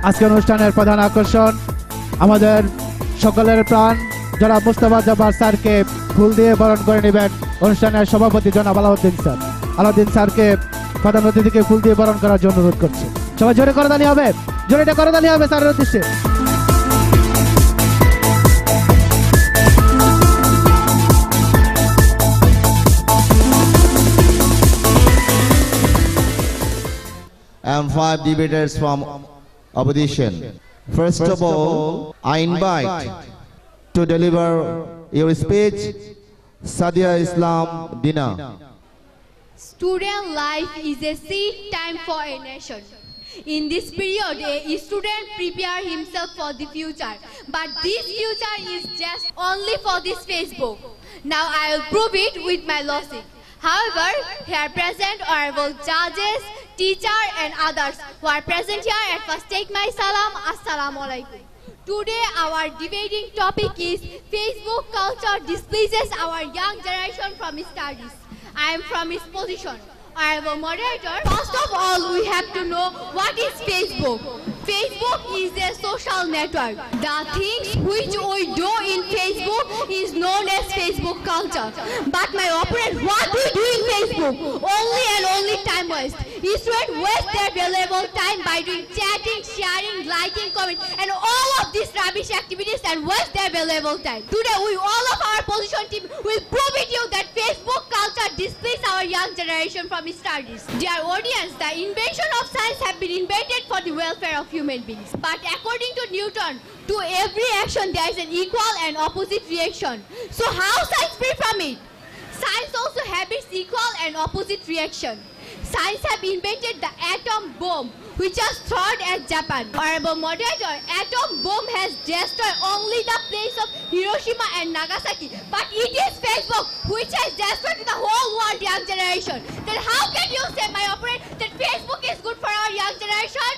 আজকের অনুষ্ঠানের প্রধান আকর্ষণ আমাদের সকলের প্রাণ জনাব মুস্তাফা জব্বার স্যারকে ফুল দিয়ে বরণ করে নেবেন অনুষ্ঠানের সভাপতি জনাব আলাউদ্দিন স্যার। আলাউদ্দিন স্যারকে প্রধান অতিথিকে ফুল দিয়ে বরণ করার জন্য অনুরোধ করছে। সবাই জোরে করতালি হবে, জোরে করতালি হবে স্যারের উদ্দেশ্যে। and 5 debaters from opposition. First of all, I invite to deliver your speech Sadia Islam Dina. Student life is a seed time for a nation. In this period, a student prepare himself for the future. But this future is just only for this Facebook. Now I will prove it with my logic. However, here present honorable judges, teacher and others who are present here, at first take my salam. Assalamu alaikum. Today our debating topic is Facebook culture displeases our young generation from studies. I am from its position. Honorable moderator, first of all we have to know what is Facebook. Facebook is a social network. The things which we do in Facebook is known as Facebook culture. But my opponent, what we do in Facebook? Only and only time waste. Students waste their valuable time by doing chatting, sharing, liking, comment, and all of these rubbish activities and waste their valuable time. Today, we all of our position team will prove it you that Facebook culture displays our young generation from studies. Dear audience, the invention of science have been invented for the welfare of human beings. But according to Newton, to every action there is an equal and opposite reaction. So how science free from it? Science also have its equal and opposite reaction. Science have invented the atom bomb, which was thrown at Japan. Honorable moderator, atom bomb has destroyed only the place of Hiroshima and Nagasaki, but it is Facebook which has destroyed the whole world young generation. Then how can you say, my opponent, that Facebook is good for our young generation?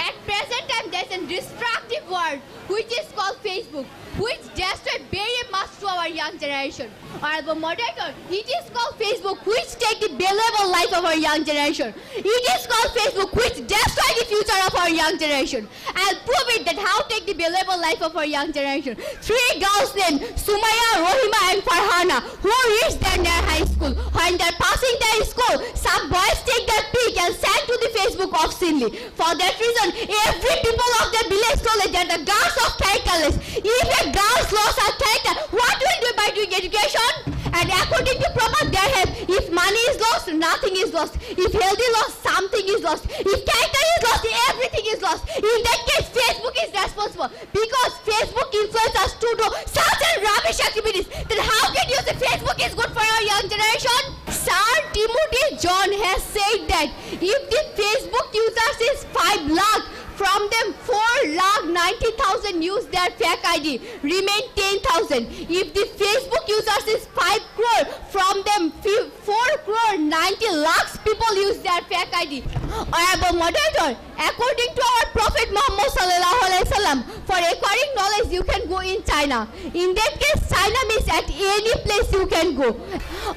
At present time, there is a destructive word which is called Facebook, which destroyed very much to our young generation. Honorable moderator, it is called Facebook which take the valuable life of our young generation. It is called Facebook which destroy the future of our young generation. I'll prove it that how take the valuable life of our young generation. 3 girls named Sumaya, Rohima and Farhana who reached their high school. When they're passing their school, some boys take their pic and send to the Facebook obscenely. For that reason, every people of the village college are the girls of characterless. If a girls lost her character, what will do by doing education? And according to Prabhat, there have, if money is lost, nothing is lost. If health is lost, something is lost. If character is lost, everything is lost. In that case, Facebook is responsible because Facebook influences us to do such a rubbish activities. Then how can you say Facebook is good for our young generation? Sir Timothy John has said that if the Facebook users is 5 lakh, from them 4,90,000 use their fake ID, remain 10,000. If the Facebook users is 5 crore, from them 4 crore 90 lakhs people use their fake ID. Honorable moderator, according to our Prophet Muhammad sallallahu alaihi wasallam, for acquiring knowledge you can go in China. In that case, China means at any place you can go.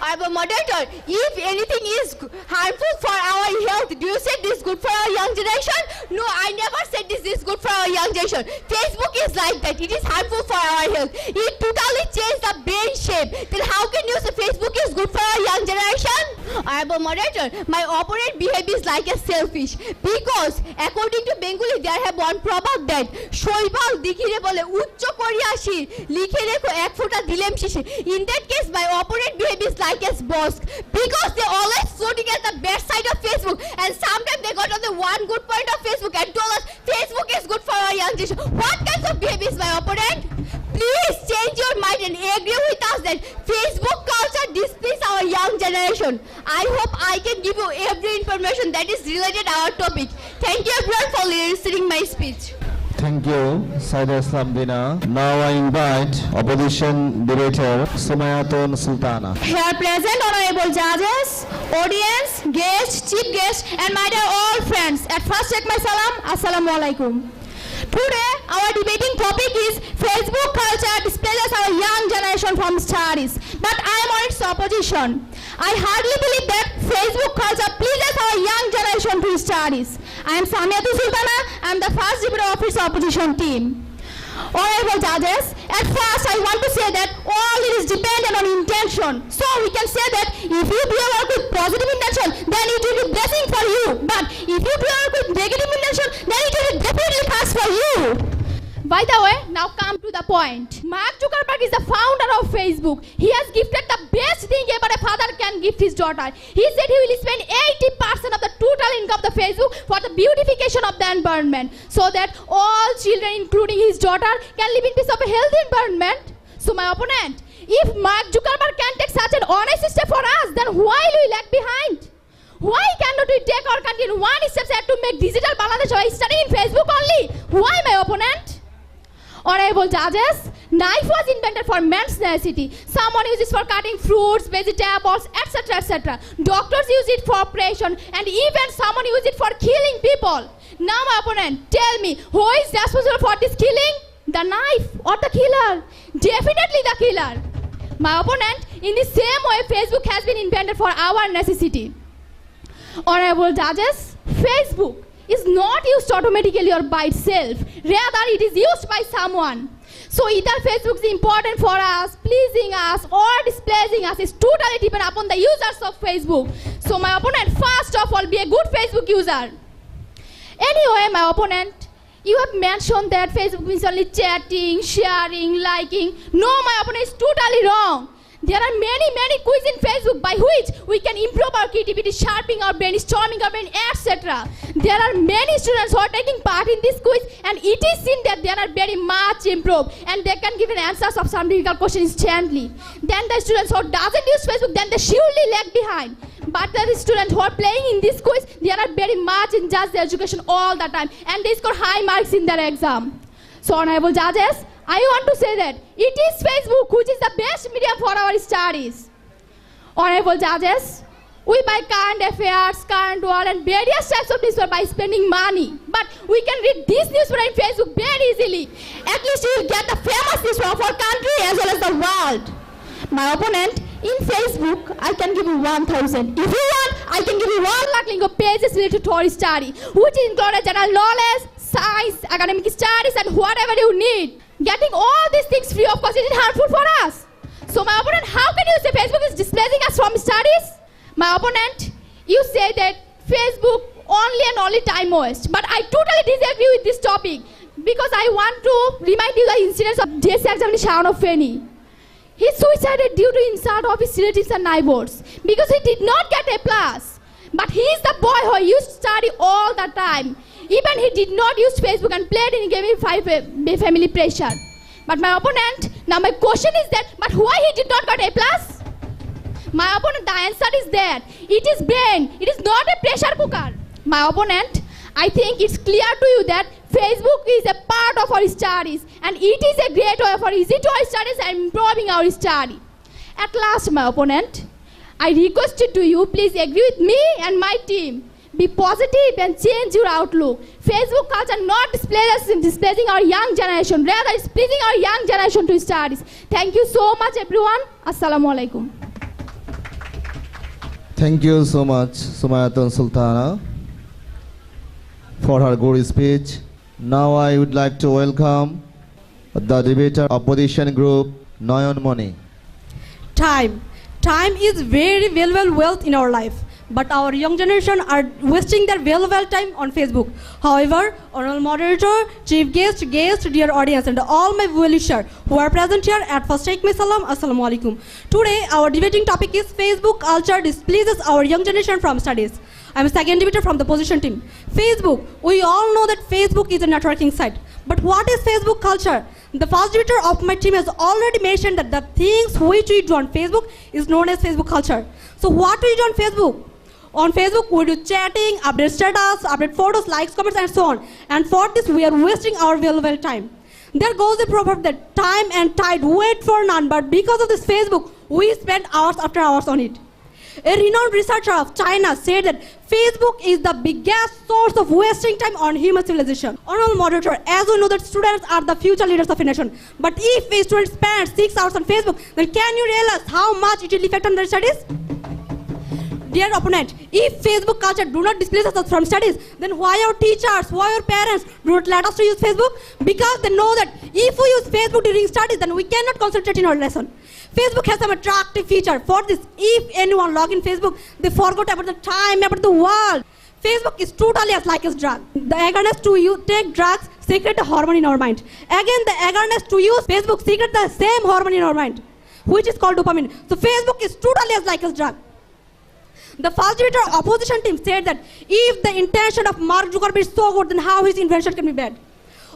Honorable moderator, if anything is harmful for our health, do you say this is good for our young generation? No, I never said this is good for our young generation. Facebook is like that. It is harmful for our health. It totally changed the brain shape. Then how can you say Facebook is good for our young generation? Honorable moderator, my opponent behavior is like a selfish because according to Bengali there have one proverb that শৈবাল দেখিলে বলে উচ্চ করিয়া শির লিখে রেখো এক ফোঁটা দিলেম শিশির. In that case, my opponent behavior is like a boss because they always floating at the bad side of Facebook and sometimes they got on the one good point of Facebook and told us Facebook is good for our young generation. What kinds of behavior is my opponent? Please change your mind and agree with us that Facebook culture displays our young generation. I hope I can give you every information that is related to our topic. Thank you everyone for listening my speech. Thank you, Sadia Islam Dina. Now I invite opposition debater Sumayatun Sultana. Here present honorable judges, audience, guests, chief guests and my dear all friends. At first take my salam. Assalamu alaikum. Today our debating topic is Facebook culture displaces our young generation from studies. But I am on its opposition. I hardly believe that Facebook culture pleases our young generation to studies. I am Samiatul Sultana. I am the first deputy officer opposition team. Honorable judges, at first I want to say that all it is dependent on intention. So we can say that if you do your work with positive intention, then it will be blessing for you. But if you do your work with negative intention, then it will be definitely curse for you. By the way, now come to the point. Mark Zuckerberg is the founder of Facebook. He has gifted the best thing ever a father can gift his daughter. He said he will spend 80% of the total income of the Facebook for the beautification of the environment, so that all children, including his daughter, can live in peace of a healthy environment. So my opponent, if Mark Zuckerberg can take such an honest step for us, then why will we lag behind? Why cannot we take our country in one step ahead to make digital Bangladesh by studying Facebook only? Why, my opponent? Honorable judges, knife was invented for man's necessity. Someone uses it for cutting fruits, vegetables, etc., etc. Doctors use it for operation, and even someone uses it for killing people. Now, my opponent, tell me, who is responsible for this killing? The knife or the killer? Definitely the killer. My opponent, in the same way, Facebook has been invented for our necessity. Honorable judges, Facebook is not used automatically or by itself. Rather, it is used by someone. So either Facebook is important for us, pleasing us, or displeasing us is totally dependent upon the users of Facebook. So my opponent, first of all, be a good Facebook user. Anyway, my opponent, you have mentioned that Facebook means only chatting, sharing, liking. No, my opponent is totally wrong. There are many quizzes in Facebook by which we can improve our creativity, sharpening our brain, storming our brain, etc. There are many students who are taking part in this quiz, and it is seen that they are very much improved and they can give an answers of some difficult questions instantly. Then the students who doesn't use Facebook, then they surely lag behind. But the students who are playing in this quiz, they are very much in just their education all the time, and they score high marks in their exam. So honorable judges, I want to say that it is Facebook which is the best medium for our studies. Honorable judges, we buy current affairs, current world, and various types of newspaper by spending money. But we can read this newspaper in Facebook very easily. At least you will get the famous newspaper of our country as well as the world. My opponent, in Facebook, I can give you 1,000. If you want, I can give you 1 lakh link of pages related to our study, which include general knowledge, science, academic studies, and whatever you need. Getting all these things free of cost is harmful for us. So my opponent, how can you say Facebook is displacing us from studies? My opponent, you say that Facebook only and only time waste. But I totally disagree with this topic, because I want to remind you the incidents of JC examiner Sharon of Feni. He suicided due to insult of his relatives and neighbors because he did not get A+. But he is the boy who used to study all the time. Even he did not use Facebook and played in gaming family pressure. But my opponent, now my question is that, but why he did not get A+? My opponent, the answer is that it is brain, it is not a pressure cooker. My opponent, I think it's clear to you that Facebook is a part of our studies, and it is a great way for easy to our studies and improving our study. At last, my opponent, I requested to you, please agree with me and my team. Be positive and change your outlook. Facebook culture not displacing our young generation, rather it's pleasing our young generation to studies. Thank you so much, everyone. Assalamu alaikum. Thank you so much, Sumayatul Sultana, for her good speech. Now I would like to welcome the debater opposition group, Nayan Moni. Time is very valuable wealth in our life, but our young generation are wasting their valuable time on Facebook. However, honorable moderator, chief guest, dear audience, and all my well-wishers who are present here, at first take my salam, assalamu alaikum. Today, our debating topic is Facebook culture displeases our young generation from studies. I am a second debater from the opposition team. Facebook, we all know that Facebook is a networking site. But what is Facebook culture? The first debater of my team has already mentioned that the things which we do on Facebook is known as Facebook culture. So what do we do on Facebook? On Facebook, we do chatting, update status, update photos, likes, comments, and so on. And for this, we are wasting our valuable time. There goes the proverb that time and tide wait for none, but because of this Facebook, we spend hours after hours on it. A renowned researcher of China said that Facebook is the biggest source of wasting time on human civilization. Honorable moderator, as we know that students are the future leaders of a nation, but if a student spends 6 hours on Facebook, then can you realize how much it will affect on their studies? Dear opponent, if Facebook culture do not displace us from studies, then why our teachers, why our parents do not let us to use Facebook? Because they know that if we use Facebook during studies, then we cannot concentrate in our lesson. Facebook has some attractive feature. For this, if anyone log in Facebook, they forgot about the time, about the world. Facebook is totally as like a drug. The eagerness to take drugs secret a hormone in our mind. Again, the eagerness to use Facebook secret the same hormone in our mind, which is called dopamine. So Facebook is totally as like a drug. The facilitator opposition team said that if the intention of Mark Zuckerberg is so good, then how his invention can be bad?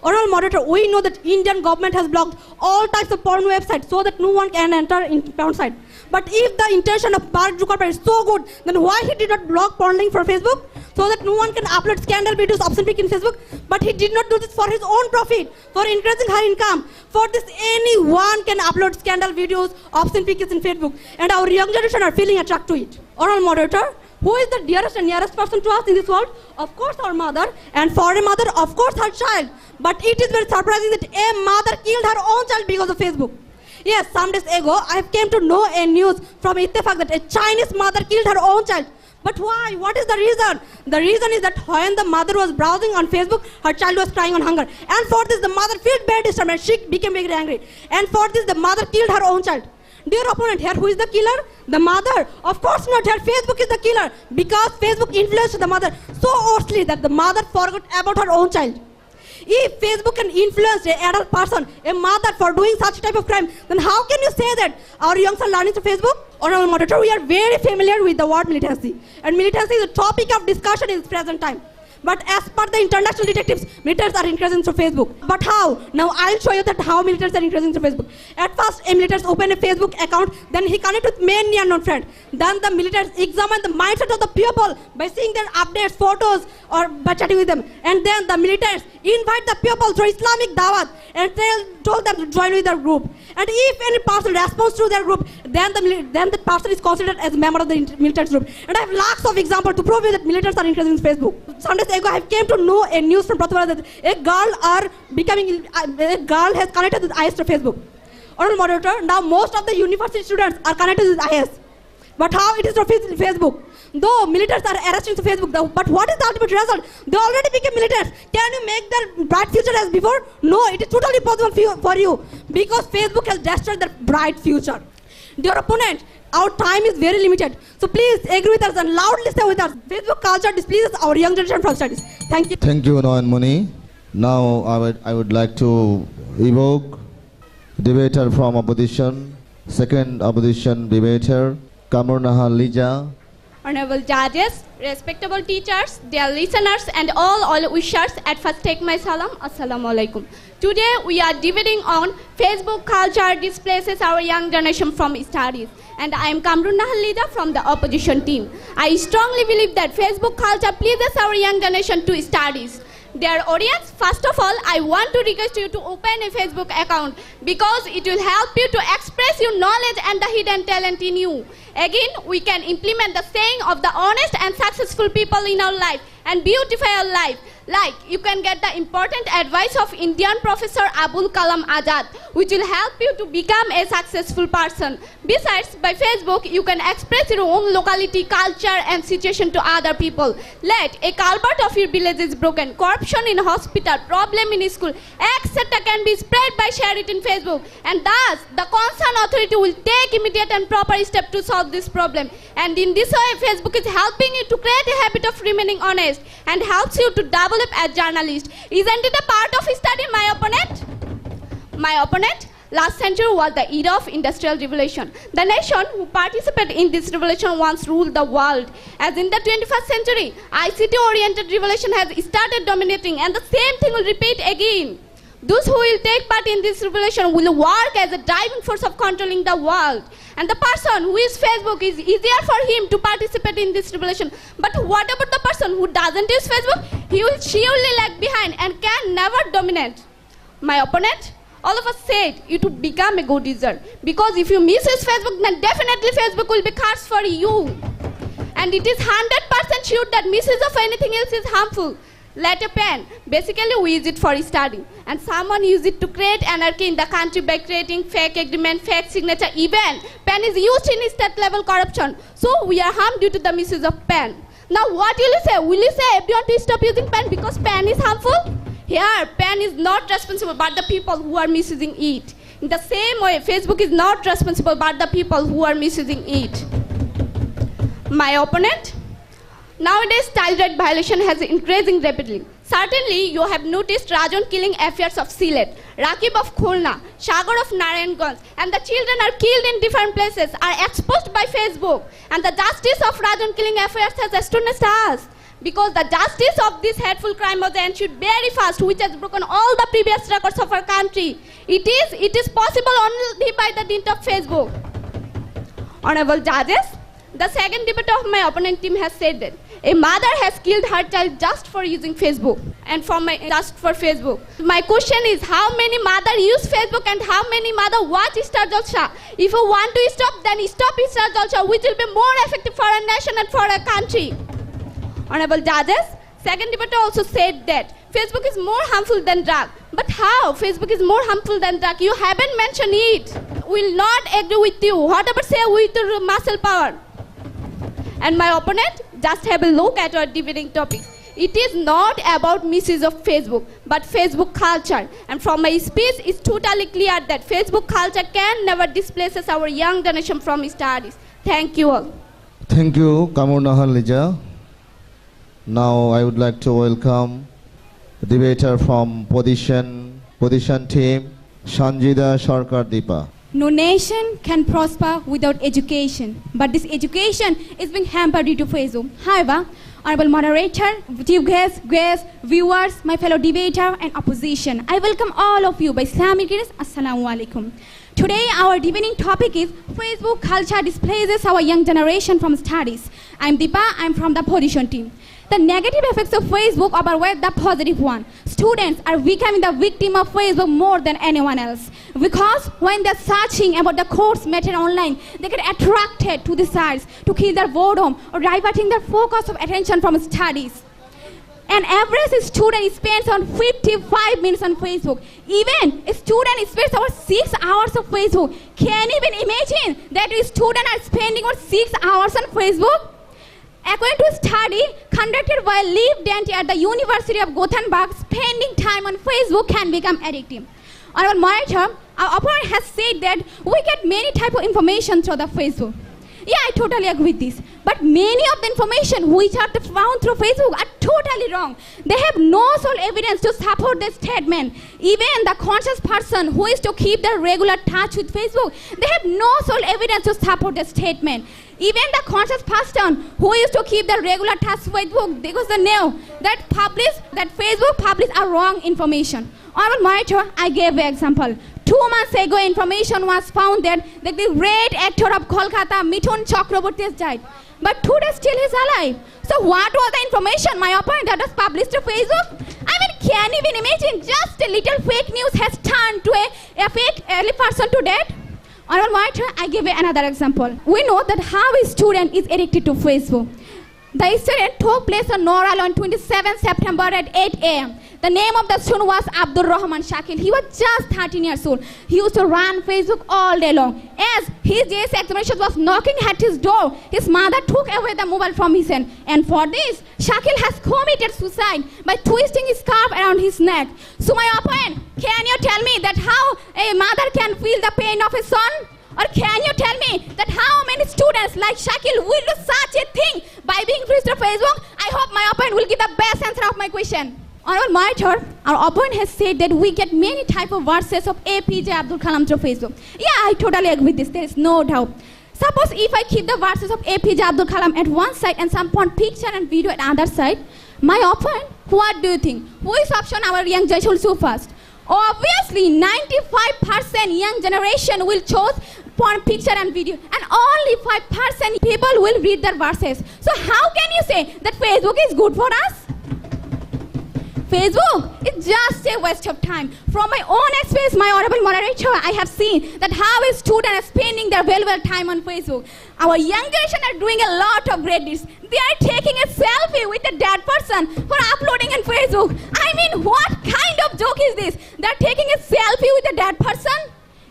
Honorable moderator, we know that Indian government has blocked all types of porn websites so that no one can enter in porn site. But if the intention of Mark Zuckerberg is so good, then why he did not block porn link from Facebook so that no one can upload scandal videos of obscene pic in Facebook? But he did not do this for his own profit, for increasing her income. For this, anyone can upload scandal videos, obscene pics in Facebook, and our young generation are feeling attracted to it. Honorable moderator, who is the dearest and nearest person to us in this world? Of course our mother, and for a mother, of course her child. But it is very surprising that a mother killed her own child because of Facebook. Yes, some days ago, I came to know a news from Ittefaq that a Chinese mother killed her own child. But why? What is the reason? The reason is that when the mother was browsing on Facebook, her child was crying on hunger. And for this, the mother felt very disturbed and she became very angry. And for this, the mother killed her own child. Dear opponent, here who is the killer? The mother. Of course not. Here Facebook is the killer because Facebook influenced the mother so worstly that the mother forgot about her own child. If Facebook can influence an adult person, a mother, for doing such type of crime, then how can you say that our youngs are learning through Facebook? Honorable moderator, we are very familiar with the word militancy. And militancy is a topic of discussion in present time. But as per the international detectives, militants are increasing through Facebook. But how? Now I'll show you that how militants are increasing through Facebook. At first, a militant opened a Facebook account, then he connected with many unknown friends. Then the militants examined the mindset of the people by seeing their updates, photos, or by chatting with them. And then the militants invite the people through Islamic Dawat and told them to join with their group. And if any person responds to their group, then the person is considered as a member of the militant group. And I have lots of examples to prove you that militants are increasing Facebook. Some days ago, I came to know a news from Pratibha that a girl has connected with IS to Facebook. Honorable moderator, now most of the university students are connected with IS. But how it is through Facebook? Though militants are arrested to Facebook, but what is the ultimate result? They already became militants. Can you make their bright future as before? No, it is totally possible for you because Facebook has destroyed their bright future. Dear opponent, our time is very limited. So please agree with us and loudly say with us. Facebook culture displeases our young generation from studies. Thank you. Thank you, Noan Muni. Now I would like to evoke debater from opposition, second opposition debater, Kamur Nahar Lija. Honorable judges, respectable teachers, dear listeners, and all wishers, at first take my salam. Assalamu alaikum. Today we are debating on Facebook culture displaces our young generation from studies. And I am Kamrun Nahar Lija from the opposition team. I strongly believe that Facebook culture pleases our young generation to studies. Dear audience, first of all, I want to request you to open a Facebook account because it will help you to express your knowledge and the hidden talent in you. Again, we can implement the saying of the honest and successful people in our life and beautify our life. Like, you can get the important advice of Indian Professor Abul Kalam Azad, which will help you to become a successful person. Besides, by Facebook, you can express your own locality, culture, and situation to other people. Let a culvert of your village is broken, corruption in hospital, problem in school, etc. can be spread by share it in Facebook. And thus, the concerned authority will take immediate and proper step to solve this problem. And in this way, Facebook is helping you to create a habit of remaining honest and helps you to develop as journalist. Isn't it a part of study, my opponent? My opponent, last century was the era of industrial revolution. The nation who participated in this revolution once ruled the world. As in the 21st century, ICT-oriented revolution has started dominating, and the same thing will repeat again. Those who will take part in this revolution will work as a driving force of controlling the world. And the person who is Facebook is easier for him to participate in this revolution. But what about the person who doesn't use Facebook? He will surely lag behind and can never dominate. My opponent, all of us said you to become a good user. Because if you misuse Facebook, then definitely Facebook will be cursed for you. And it is 100% sure that misuse of anything else is harmful. Letter pen, basically we use it for studying. And someone use it to create anarchy in the country by creating fake agreement, fake signature. Even pen is used in state level corruption. So we are harmed due to the misuse of pen. Now what will you say? Will you say everyone to stop using pen because pen is harmful? Here, pen is not responsible but the people who are misusing it. In the same way, Facebook is not responsible but the people who are misusing it. My opponent? Nowadays, child right violation has increasing rapidly. Certainly, you have noticed Rajan killing affairs of Silet, Rakib of Khulna, Sagar of Narayanganj, and the children are killed in different places, are exposed by Facebook. And the justice of Rajan killing affairs has astonished us. Because the justice of this hateful crime was ensured very fast, which has broken all the previous records of our country. It is possible only by the dint of Facebook. Honorable judges, the second debater of my opponent team has said that a mother has killed her child just for using Facebook and just for Facebook. My question is, how many mothers use Facebook and how many mothers watch Star Jalsa? If you want to stop, then stop Star Jalsa, which will be more effective for our nation and for our country. Honorable judges, second debater also said that Facebook is more harmful than drug. But how? Facebook is more harmful than drug. You haven't mentioned it. Will not agree with you. Whatever say with your muscle power. And my opponent, just have a look at our debating topic. It is not about misuse of Facebook, but Facebook culture. And from my speech, it's totally clear that Facebook culture can never displace our young generation from studies. Thank you all. Thank you, Kamur Nahal Lija. Now I would like to welcome the debater from position team, Sanjida Sarkar Deepa. No nation can prosper without education, but this education is being hampered due to Facebook. However, honorable moderator, chief guests, viewers, my fellow debater and opposition, I welcome all of you by Islamic greetings. Assalamu alaikum. Today our debating topic is Facebook culture displaces our young generation from studies. I'm Deepa, I'm from the position team. The negative effects of Facebook outweigh the positive one. Students are becoming the victim of Facebook more than anyone else. Because when they're searching about the course material online, they get attracted to the sites to kill their boredom or diverting their focus of attention from studies. An average student spends on 55 minutes on Facebook. Even a student spends over 6 hours of Facebook. Can you even imagine that a student are spending over 6 hours on Facebook? According to a study conducted by Liv Dante at the University of Gothenburg, spending time on Facebook can become addictive. Honorable moderator, our opponent has said that we get many types of information through the Facebook. Yeah, I totally agree with this. But many of the information which are found through Facebook are totally wrong. They have no sole evidence to support this statement. Even the conscious person who is to keep the regular touch with Facebook, they have no sole evidence to support this statement. Even the conscious person who used to keep the regular touch with Facebook, because they know that Facebook publish a wrong information. Honorable moderator, I gave an example. 2 months ago, information was found that the great actor of Kolkata, Mithun Chakraborty, died. But today still he's alive. So what was the information, my opponent, that was published to Facebook? I mean, can you even imagine just a little fake news has turned to a fake early person to death? Honorable moderator, I give you another example. We know that how a student is addicted to Facebook. The incident took place on Noral on 27 September at 8 a.m. The name of the student was Abdul Rahman Shakil. He was just 13 years old. He used to run Facebook all day long. As his JS examination was knocking at his door, his mother took away the mobile from his hand. And for this, Shakil has committed suicide by twisting his scarf around his neck. So my opponent, can you tell me that how a mother can feel the pain of his son? Or can you tell me that how many students like Shakil will do such a thing by being free to Facebook? I hope my opponent will give the best answer of my question. Honorable moderator, our opponent has said that we get many type of verses of APJ Abdul Kalam through Facebook. Yeah, I totally agree with this. There is no doubt. Suppose if I keep the verses of APJ Abdul Kalam at one side and some point picture and video at other side, my opponent, what do you think? Which option our young judge will choose first? Obviously, 95% young generation will choose porn picture and video, and only 5% people will read their verses. So how can you say that Facebook is good for us? Facebook is just a waste of time. From my own experience, my honorable moderator, I have seen that how a student is spending their valuable time on Facebook. Our young generation are doing a lot of great deeds. They are taking a selfie with a dead person for uploading on Facebook. I mean, what kind of joke is this? They are taking a selfie with a dead person?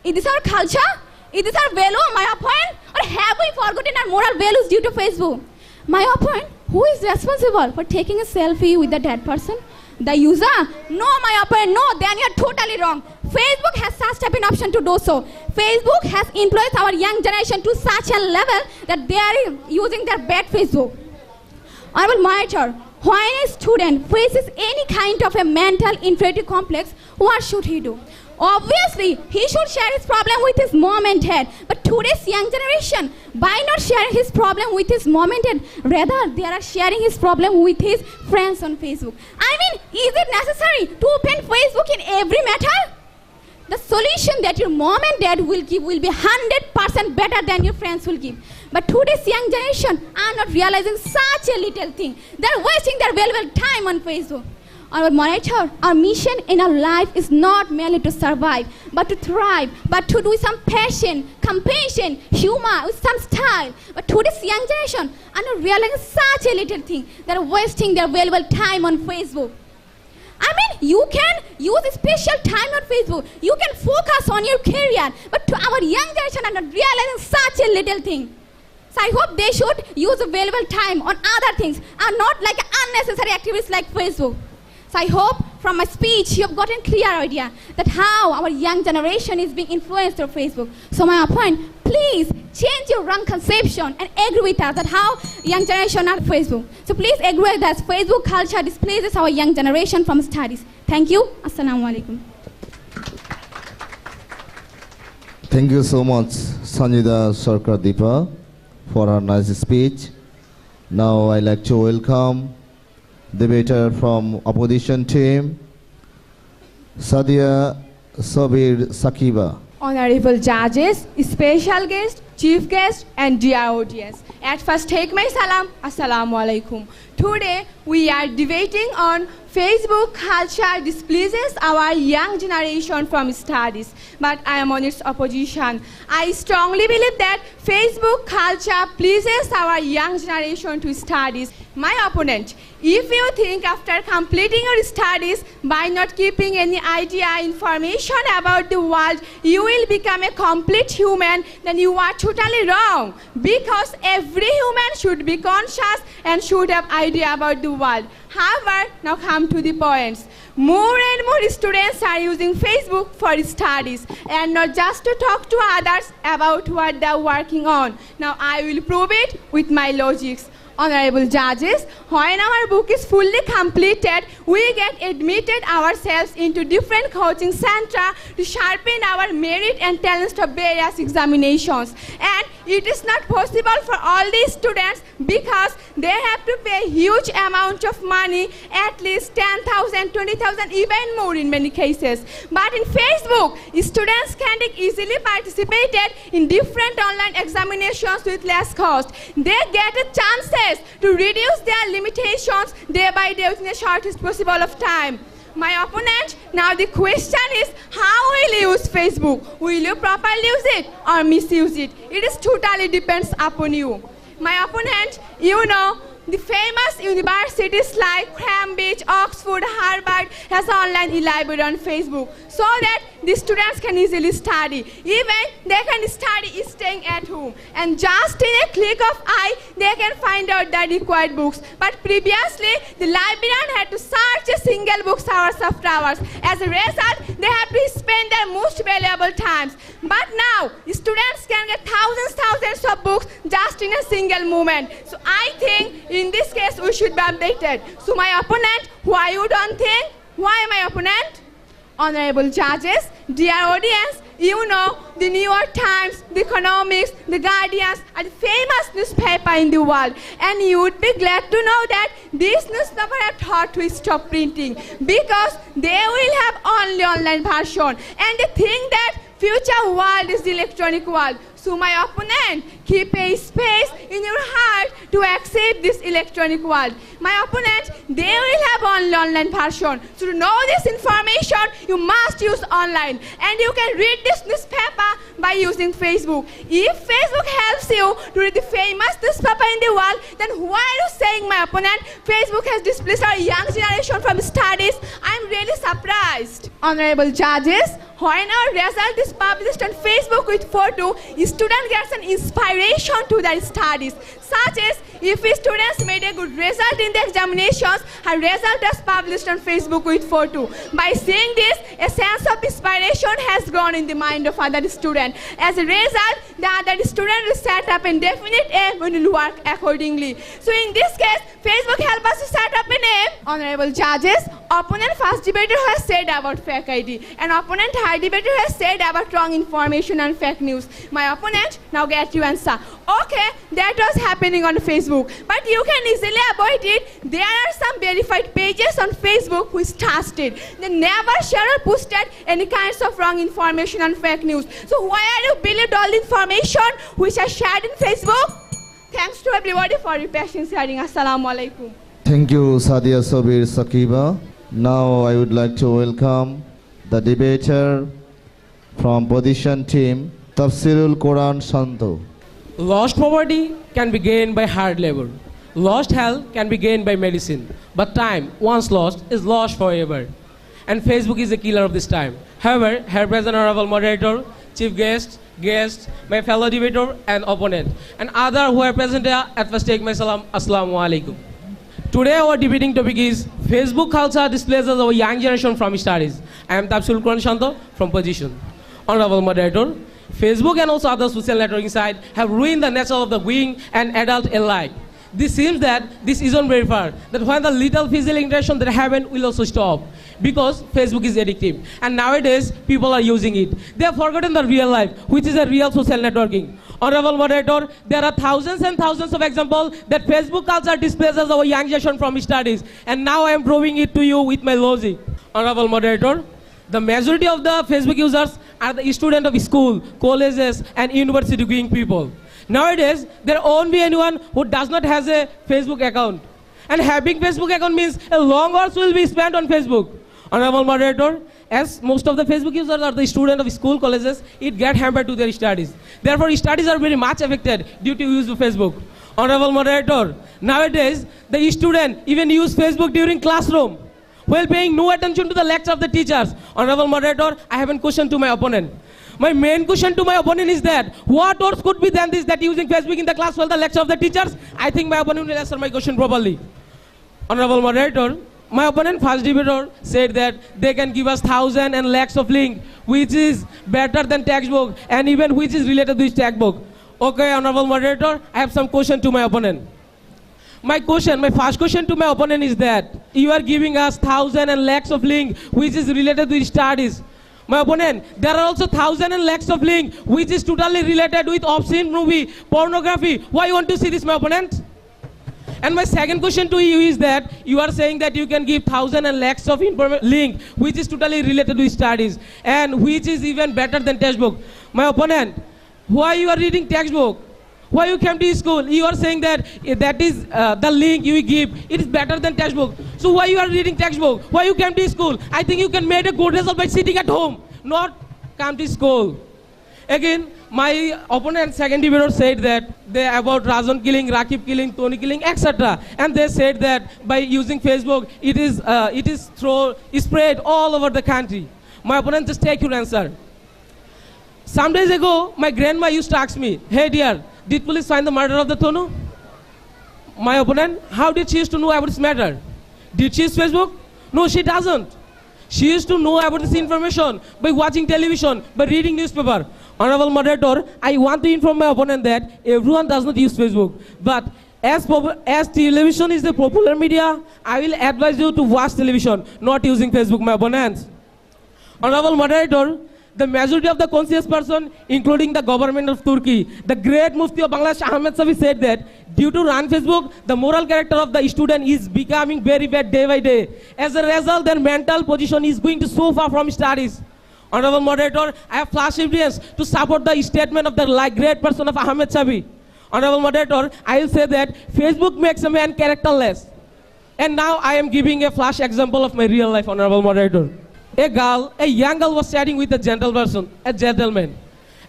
Is this our culture? Is this our value, my opponent? Or have we forgotten our moral values due to Facebook? My opponent, who is responsible for taking a selfie with the dead person? The user? No, my opponent, no, then you are totally wrong. Facebook has such type an option to do so. Facebook has influenced our young generation to such a level that they are using their bad Facebook. Honorable monitor, when a student faces any kind of a mental inferiority complex, what should he do? Obviously, he should share his problem with his mom and dad. But today's young generation, by not sharing his problem with his mom and dad, rather they are sharing his problem with his friends on Facebook. I mean, is it necessary to open Facebook in every matter? The solution that your mom and dad will give will be 100% better than your friends will give. But today's young generation are not realizing such a little thing. They are wasting their valuable time on Facebook. Our monitor, our mission in our life is not merely to survive, but to thrive, but to do with some passion, compassion, humor, with some style. But today's young generation are not realizing such a little thing. They are wasting their valuable time on Facebook. I mean, you can use a special time on Facebook. You can focus on your career. But to our young generation are not realizing such a little thing. So I hope they should use a valuable time on other things and not like unnecessary activities like Facebook. So I hope from my speech you have gotten clear idea that how our young generation is being influenced through Facebook. So my point, please change your wrong conception and agree with us that how young generation are Facebook. So please agree that Facebook culture displaces our young generation from studies. Thank you. Assalamu alaikum. Thank you so much, Sanjida Sarkar Deepa, for her nice speech. Now I like to welcome debater from opposition team, Sadia Sabir Sakiba. Honorable judges, special guest, chief guest and dear audience. At first take my salam, assalamu alaikum. Today we are debating on Facebook culture displeases our young generation from studies, but I am on its opposition. I strongly believe that Facebook culture pleases our young generation to studies. My opponent, if you think after completing your studies by not keeping any idea, information about the world, you will become a complete human, then you are totally wrong. Because every human should be conscious and should have idea about the world. However, now come to the points. More and more students are using Facebook for studies and not just to talk to others about what they are working on. Now I will prove it with my logics. Honorable judges, when our book is fully completed, we get admitted ourselves into different coaching centers to sharpen our merit and talents to various examinations. And it is not possible for all these students because they have to pay huge amount of money, at least 10,000, 20,000, even more in many cases. But in Facebook, students can easily participate in different online examinations with less cost. They get a chances to reduce their limitations day by day within the shortest possible of time. My opponent, now the question is, how will you use Facebook? Will you properly use it or misuse it? It is totally depends upon you. My opponent, you know, the famous universities like Cambridge, Oxford, Harvard has online e-library on Facebook so that the students can easily study. Even they can study staying at home. And just in a click of eye, they can find out the required books. But previously, the librarian had to search a single book hours after hours. As a result, they have to spend their most valuable times. But now, students can get thousands of books just in a single moment. So I think in this case, we should be updated. So my opponent, why you don't think? Why my opponent? Honorable judges, dear audience, you know the New York Times, the Economics, the Guardians are the famous newspaper in the world. And you would be glad to know that these newspapers are thought to stop printing because they will have only online version. And they think that future world is the electronic world. So my opponent, keep a space in your heart to accept this electronic world. My opponent, they will have only online version. So to know this information, you must use online. And you can read this newspaper by using Facebook. If Facebook helps you to read the famous newspaper in the world, then why are you saying, my opponent, Facebook has displaced our young generation from studies? I'm really surprised. Honorable judges, when our result is published on Facebook with photo, student gets an inspiration to their studies. Such as if students made a good result in the examinations, her result is published on Facebook with photo. By seeing this, a sense of inspiration has grown in the mind of other students. As a result, the other student will set up a definite aim and will work accordingly. So in this case, Facebook helps us to set up an aim. Honorable judges, opponent first debater has said about fake ID, and opponent third debater has said about wrong information and fake news. My opponent now get you answer. Okay, that was happening on Facebook, but you can easily avoid it. There are some verified pages on Facebook which trusted. They never share or posted any kinds of wrong information and fake news. So why are you believed all the information which are shared in Facebook? Thanks to everybody for your patience hearing. Assalamu alaikum. Thank you, Sadia Sobir Sakiba. Now I would like to welcome the debater from position team, Tafsirul Quran Shanto. Lost poverty can be gained by hard labor. Lost health can be gained by medicine. But time, once lost, is lost forever. And Facebook is the killer of this time. However, her present honorable moderator, chief guest, my fellow debater and opponent, and other who are present here, at first take my salam, assalamu alaikum. Today our debating topic is Facebook culture displaces our young generation from studies. I am Tafsirul Quran Shanto from position. Honorable moderator, Facebook and also other social networking sites have ruined the nature of the young and adult alike. This seems that this isn't very far, that when the little physical interaction that happen will also stop, because Facebook is addictive and nowadays people are using it. They have forgotten the real life, which is a real social networking. Honorable moderator, there are thousands and thousands of examples that Facebook culture displaces our young generation from studies, and now I am proving it to you with my logic. Honorable moderator, the majority of the Facebook users are the students of school, colleges and university going people. Nowadays, there won't be anyone who does not have a Facebook account. And having Facebook account means a long hours will be spent on Facebook. Honorable moderator, as most of the Facebook users are the students of school, colleges, it gets hampered to their studies. Therefore, studies are very much affected due to use of Facebook. Honorable moderator, nowadays, the student even use Facebook during classroom, while paying no attention to the lecture of the teachers. Honorable moderator, I have a question to my opponent. My main question to my opponent is that, what else could be than this, that using Facebook in the class while the lecture of the teachers? I think my opponent will answer my question properly. Honorable moderator, my opponent, first debater, said that they can give us thousands and lakhs of link, which is better than textbook, and even which is related to this textbook. Okay, honorable moderator, I have some question to my opponent. My first question to my opponent is that you are giving us thousands and lakhs of link, which is related to studies. My opponent, there are also thousands and lakhs of link, which is totally related with obscene movie, pornography. Why you want to see this, my opponent? And my second question to you is that you are saying that you can give thousands and lakhs of link, which is totally related to studies, and which is even better than textbook. My opponent, why you are reading textbook? Why you came to school? You are saying that that is the link you give, it is better than textbook. So why you are reading textbook? Why you came to school? I think you can make a good result by sitting at home, not come to school. Again, my opponent, second debater, said that they about Rajan killing, Rakib killing, Tony killing, etc. And they said that by using Facebook, it is spread all over the country. My opponent, just take your answer. Some days ago, my grandma used to ask me, hey dear, did police find the murder of the Tonu? My opponent, how did she used to know about this matter? Did she use Facebook? No, she doesn't. She used to know about this information by watching television, by reading newspaper. Honorable moderator, I want to inform my opponent that everyone does not use Facebook. But as television is the popular media, I will advise you to watch television, not using Facebook, my opponent. Honorable moderator, the majority of the conscious person, including the government of Turkey, the great Mufti of Bangladesh, Ahmed Safi, said that due to run Facebook, the moral character of the student is becoming very bad day by day. As a result, their mental position is going to so far from studies. Honorable moderator, I have flash evidence to support the statement of the great person of Ahmed Safi. Honorable moderator, I will say that Facebook makes a man characterless. And now I am giving a flash example of my real life, honorable moderator. A young girl was chatting with a gentleman.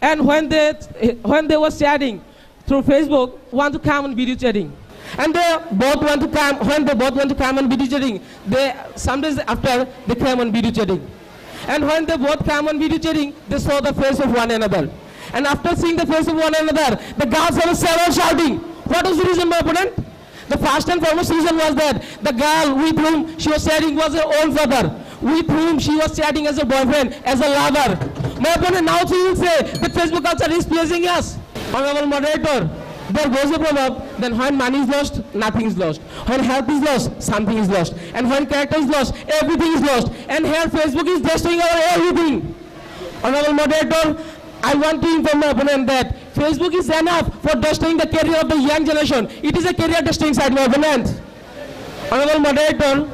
And when they were chatting through Facebook, want to come on video chatting. And they both want to come, when they both want to come on video chatting, some days after, they came on video chatting. And when they both come on video chatting, they saw the face of one another. And after seeing the face of one another, the girls were shouting. What was the reason, my opponent? The first and foremost reason was that the girl with whom she was chatting was her own father, with whom she was chatting as a boyfriend, as a lover. My opponent now she will say that Facebook culture is pleasing us. Honorable moderator, there goes a proverb, then when money is lost, nothing is lost. When health is lost, something is lost. And when character is lost, everything is lost. And here Facebook is destroying our everything. Honorable moderator, I want to inform my opponent that Facebook is enough for destroying the career of the young generation. It is a career destroying side, my opponent. Honorable moderator,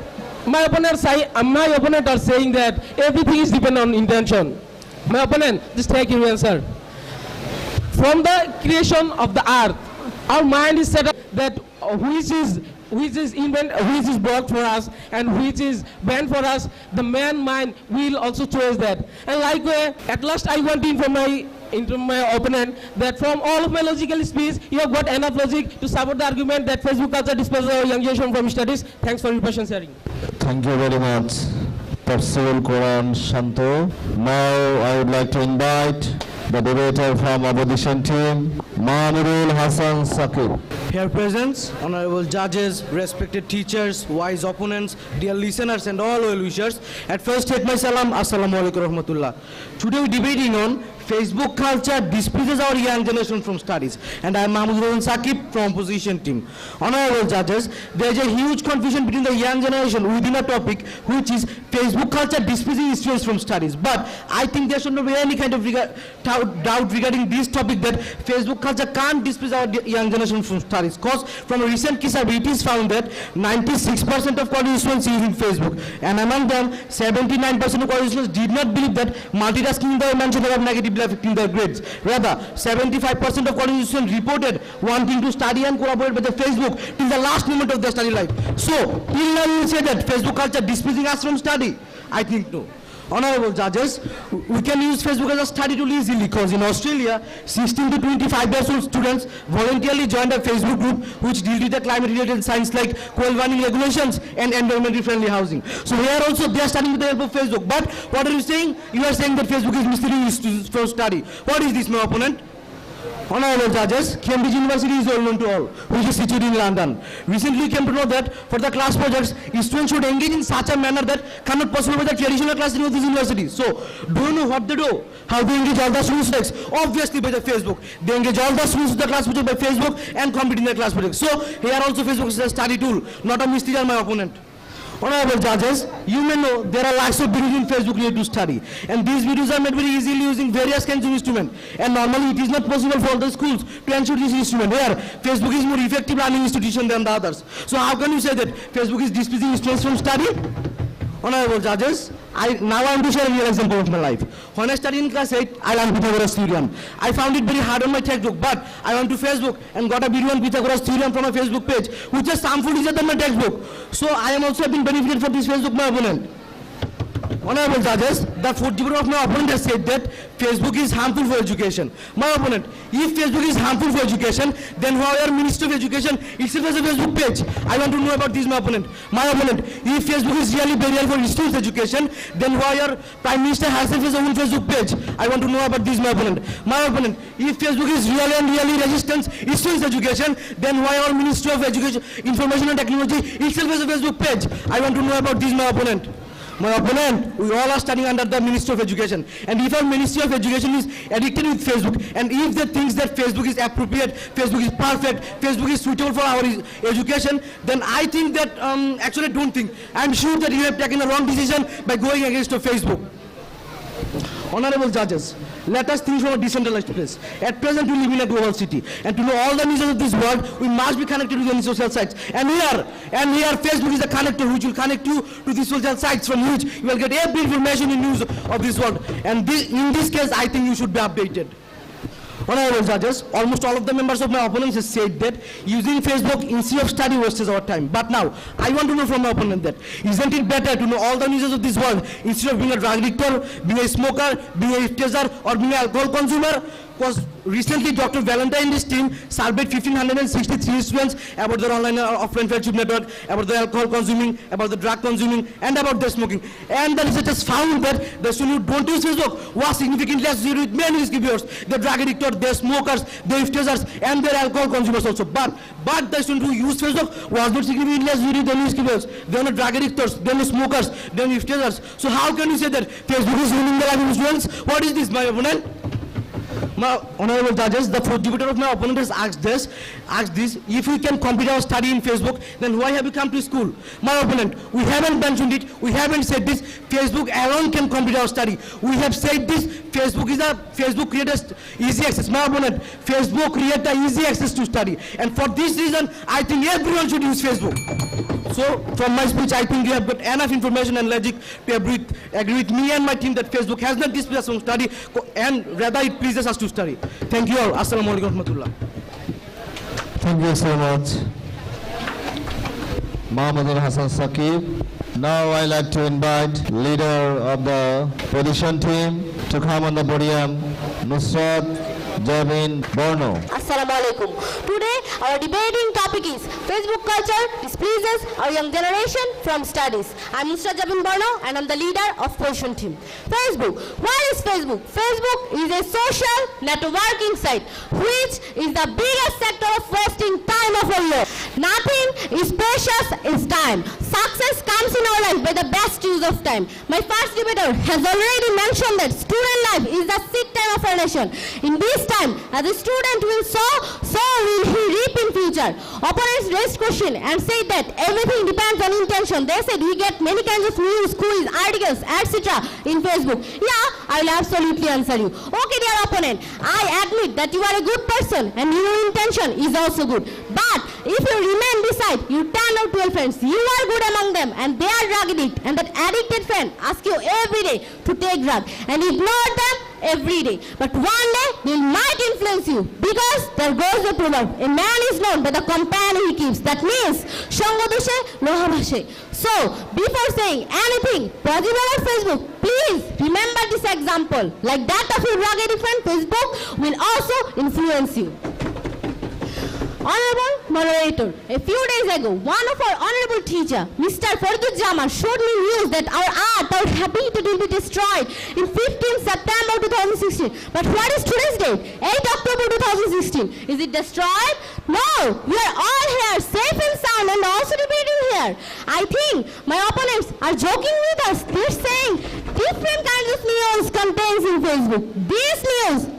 my opponent are saying that everything is dependent on intention. My opponent, just take your answer. From the creation of the earth, our mind is set up that which is blocked for us and which is banned for us, the man mind will also choose that. And likewise, at last I want to inform my opponent that from all of my logical speech, you have got enough logic to support the argument that Facebook culture displaces our young generation from studies. Thanks for your patient sharing. Thank you very much, Percival Quran Shanto. Now I would like to invite the debater from opposition team, Manurul Hassan Saqib. Here present, honorable judges, respected teachers, wise opponents, dear listeners and all well-wishers. At first, take my salam, assalamu alaikum rahmatullah. Today we debating on Facebook culture displeases our young generation from studies. And I am Mahmoud Saqib from opposition team. Honorable judges, there is a huge confusion between the young generation within a topic which is Facebook culture displeasing students from studies. But I think there should not be any kind of doubt regarding this topic that Facebook culture can't displease our young generation from studies. Because from a recent case survey, it is found that 96% of college students using Facebook. And among them, 79% of college students did not believe that multitasking in the mention of negatively affecting their grades. Rather, 75% of college students reported wanting to study and collaborate with the Facebook till the last moment of their study life. So, till now you will say that Facebook culture displeasing us from study? I think no. Honorable judges, we can use Facebook as a study tool easily because in Australia, 16 to 25 years old students voluntarily joined a Facebook group which deals with the climate-related science like coal burning regulations and environmentally friendly housing. So here also they are studying with the help of Facebook. But what are you saying? You are saying that Facebook is misleading students for study. What is this, my opponent? Honorable judges, Cambridge University is well known to all, which is situated in London. Recently came to know that for the class projects, students should engage in such a manner that cannot possible with the traditional classroom of this university. So, do you know what they do? How they engage all the students? Obviously by the Facebook. They engage all the students with the class project by Facebook and complete in their class project. So, here also Facebook is a study tool, not a misleader, my opponent. Honorable judges, you may know there are lots of videos in Facebook related to study, and these videos are made very easily using various kinds of instruments. And normally it is not possible for the schools to ensure this instrument. Here, Facebook is more effective learning institution than the others. So how can you say that Facebook is displeasing students from study? Honorable judges, I want to share a real example of my life. When I studied in class 8, I learned Pythagoras theorem. I found it very hard on my textbook, but I went to Facebook and got a video on Pythagoras theorem from my Facebook page, which is harmful easier than my textbook. So I am also been benefited from this Facebook, my opponent. Honorable judges, the fourth debate of my opponent has said that Facebook is harmful for education. My opponent, if Facebook is harmful for education, then why our Minister of Education itself has a Facebook page? I want to know about this, my opponent. My opponent, if Facebook is really burial for students' education, then why our Prime Minister herself has a own Facebook page? I want to know about this, my opponent. My opponent, if Facebook is really resistance students' education, then why our Minister of Education, Information and Technology itself has a Facebook page? I want to know about this, my opponent. My opponent, we all are studying under the Ministry of Education. And if our Ministry of Education is addicted with Facebook, and if they think that Facebook is appropriate, Facebook is perfect, Facebook is suitable for our education, then I think that, actually don't think. I'm sure that you have taken a wrong decision by going against Facebook. Honorable judges, let us think from a decentralized place. At present, we live in a global city, and to know all the news of this world, we must be connected to the social sites. And here, Facebook is a connector which will connect you to the social sites from which you will get every information and news of this world. And in this case, I think you should be updated. Honorable judges, almost all of the members of my opponents have said that using Facebook instead of study wastes our time. But now, I want to know from my opponent that, isn't it better to know all the news of this world instead of being a drug addictor, being a smoker, being a taser, or being an alcohol consumer? Because recently Dr. Valentine's team surveyed 1,563 students about their online or offline friendship network, about the alcohol consuming, about the drug consuming, and about their smoking. And the researchers found that the students who don't use Facebook was significantly associated with many risky behaviors. The drug addictors, the smokers, the tasers, and their alcohol consumers also. But the students who use Facebook was not significantly associated with any risky behaviors. They are not drug addictors, they are not smokers, they are not tasers. So how can you say that Facebook is ruining the life of students? What is this, my opponent? My honorable judges, the fourth debater of my opponent has asked this, if we can complete our study in Facebook, then why have you come to school? My opponent, we haven't mentioned it, we haven't said this, Facebook alone can complete our study. We have said this, Facebook creates easy access. My opponent, Facebook creates the easy access to study. And for this reason, I think everyone should use Facebook. So, from my speech, I think you have got enough information and logic to agree with me and my team that Facebook has not displeased us from study, and rather it pleases us to study. Thank you all. Assalamu alaikum warahmatullah. Thank you so much, Mahmoud Hassan Saqib. Now I like to invite leader of the position team to come on the podium, Nusrat Jabin Borno. Assalamu alaikum. Today our debating topic is Facebook culture displeases our young generation from studies. I'm Nusrat Jabin Borno and I'm the leader of position team. Facebook. What is Facebook? Facebook is a social networking site which is the biggest sector of wasting time of our year. Nothing is precious is time. Success comes in our life by the best use of time. My first debater has already mentioned that student life is the sick time of our nation. In this time, as a student will sow, so will he reap in future. Opponents raised question and said that everything depends on intention. They said we get many kinds of news, quiz, articles, etc. in Facebook. Yeah, I will absolutely answer you. Okay, dear opponent, I admit that you are a good person and your intention is also good. But if you remain beside, you turn out 12 friends, you are good among them and they are drug addict, and that addicted friend asks you every day to take drug and ignore them every day. But one day they might influence you, because there goes the proverb, a man is known by the companion he keeps. That means Shango doshe loha bhashe. So before saying anything positive about Facebook, please remember this example. Like that of your drug addict friend, Facebook will also influence you. Honorable moderator, a few days ago, one of our honorable teacher, Mr. Fardud Jamar, showed me news that our art, our habitat will be destroyed in 15 September 2016. But what is today's date? 8 October 2016. Is it destroyed? No, we are all here, safe and sound, and also debating here. I think my opponents are joking with us. They're saying different kinds of news contains in Facebook. This news,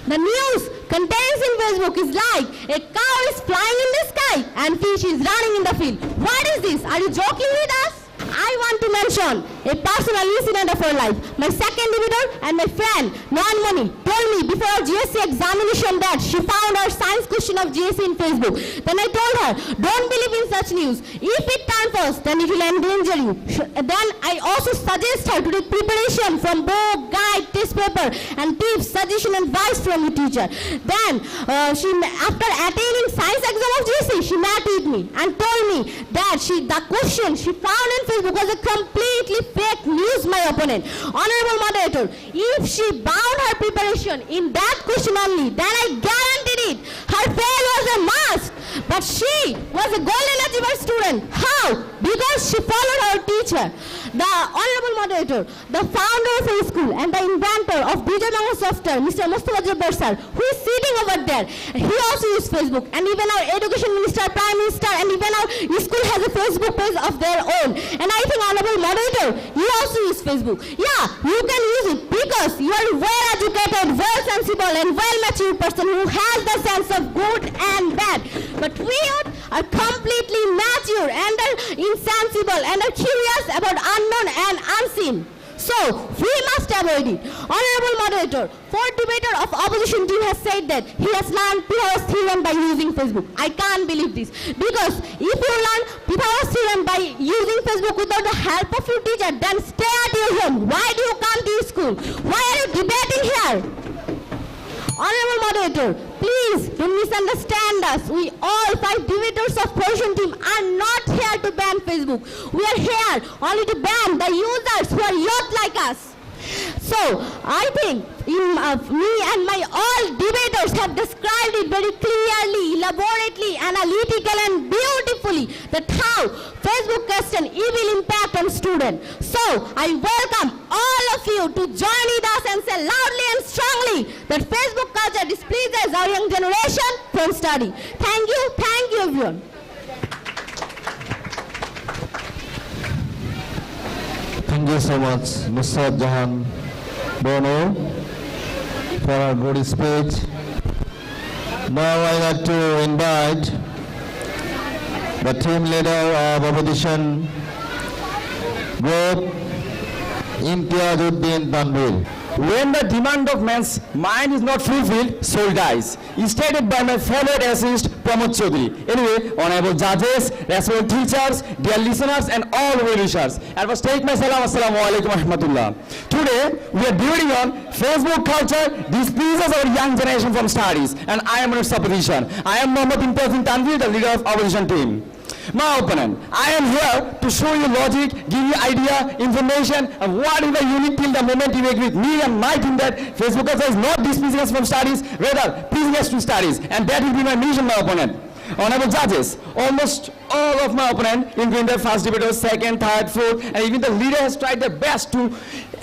the news contains in Facebook is like a cow is flying in the sky and fish is running in the field. What is this? Are you joking with us? I want to mention a personal incident of our life. My second debater and my friend, Noan Moni, told me before our GSC examination that she found our science question of GSC in Facebook. Then I told her, don't believe in such news. If it turns false, then it will endanger you. Then I also suggest her to do preparation from book, guide, test paper, and tips, suggestion, and advice from the teacher. Then after attaining science exam of GSC, she met with me and told me that the question she found in Facebook was a completely fake news, my opponent. Honorable moderator, if she bound her preparation in that question only, then I guaranteed it, her fail was a must. But she was a golden achiever student. How? Because she followed her teacher. The honorable moderator, the founder of our school and the inventor of Bijay Bangla software, Mr. Mustafa Jabbar sir, who is sitting over there, he also used Facebook. And even our education minister, prime minister, and even our school has a Facebook page of their own. And I think honorable moderator, you also use Facebook. Yeah, you can use it because you are a well-educated, well-sensible, and well-matured person who has the sense of good and bad. But we are completely mature and are insensible and are curious about unknown and unseen. So, we must avoid it. Honorable moderator, fourth debater of opposition team has said that he has learned Pythagoras theorem by using Facebook. I can't believe this. Because if you learn Pythagoras theorem by using Facebook without the help of your teacher, then stay at your home. Why do you come to your school? Why are you debating here? Honorable moderator, please don't misunderstand us. We all 5 debaters of position team are not here to ban Facebook. We are here only to ban the users who are youth like us. So, I think me and my all debaters have described it very clearly, elaborately, analytically and beautifully that how Facebook casts an evil impact on students. So, I welcome all of you to join with us and say loudly and strongly that Facebook culture displeases our young generation from study. Thank you everyone. Thank you so much, Mr. Jahan Bono, for a good speech. Now I like to invite the team leader of opposition group, Imtiazuddin Tanvir. When the demand of man's mind is not fulfilled, soul dies. Is stated by my fellow essayist Pramod Chaudhary. Anyway, honorable judges, respected teachers, dear listeners and all well-wishers, I first take my salam, assalamu alaikum warahmatullah. Today, we are debating on Facebook culture displeases our young generation from studies, and I am in its opposition. I am Mohammad Imtiazuddin Tanvir, the leader of opposition team. My opponent, I am here to show you logic, give you idea, information, and whatever you need till the moment you agree with me and my team that Facebook culture is not displeasing us from studies, rather pleasing us to studies, and that will be my mission, my opponent. Honorable judges, almost all of my opponents, including the first debater, second, third, fourth, and even the leader has tried their best to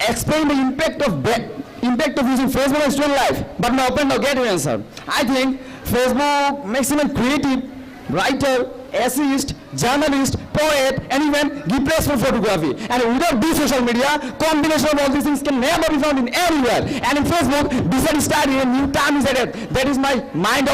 explain the impact of using Facebook in student life. But my opponent now get an answer. I think Facebook makes him a creative writer, essayist, journalist, poet, and even give place for photography. And without this social media, combination of all these things can never be found in anywhere. And in Facebook, besides study, a new term is added. That is my mind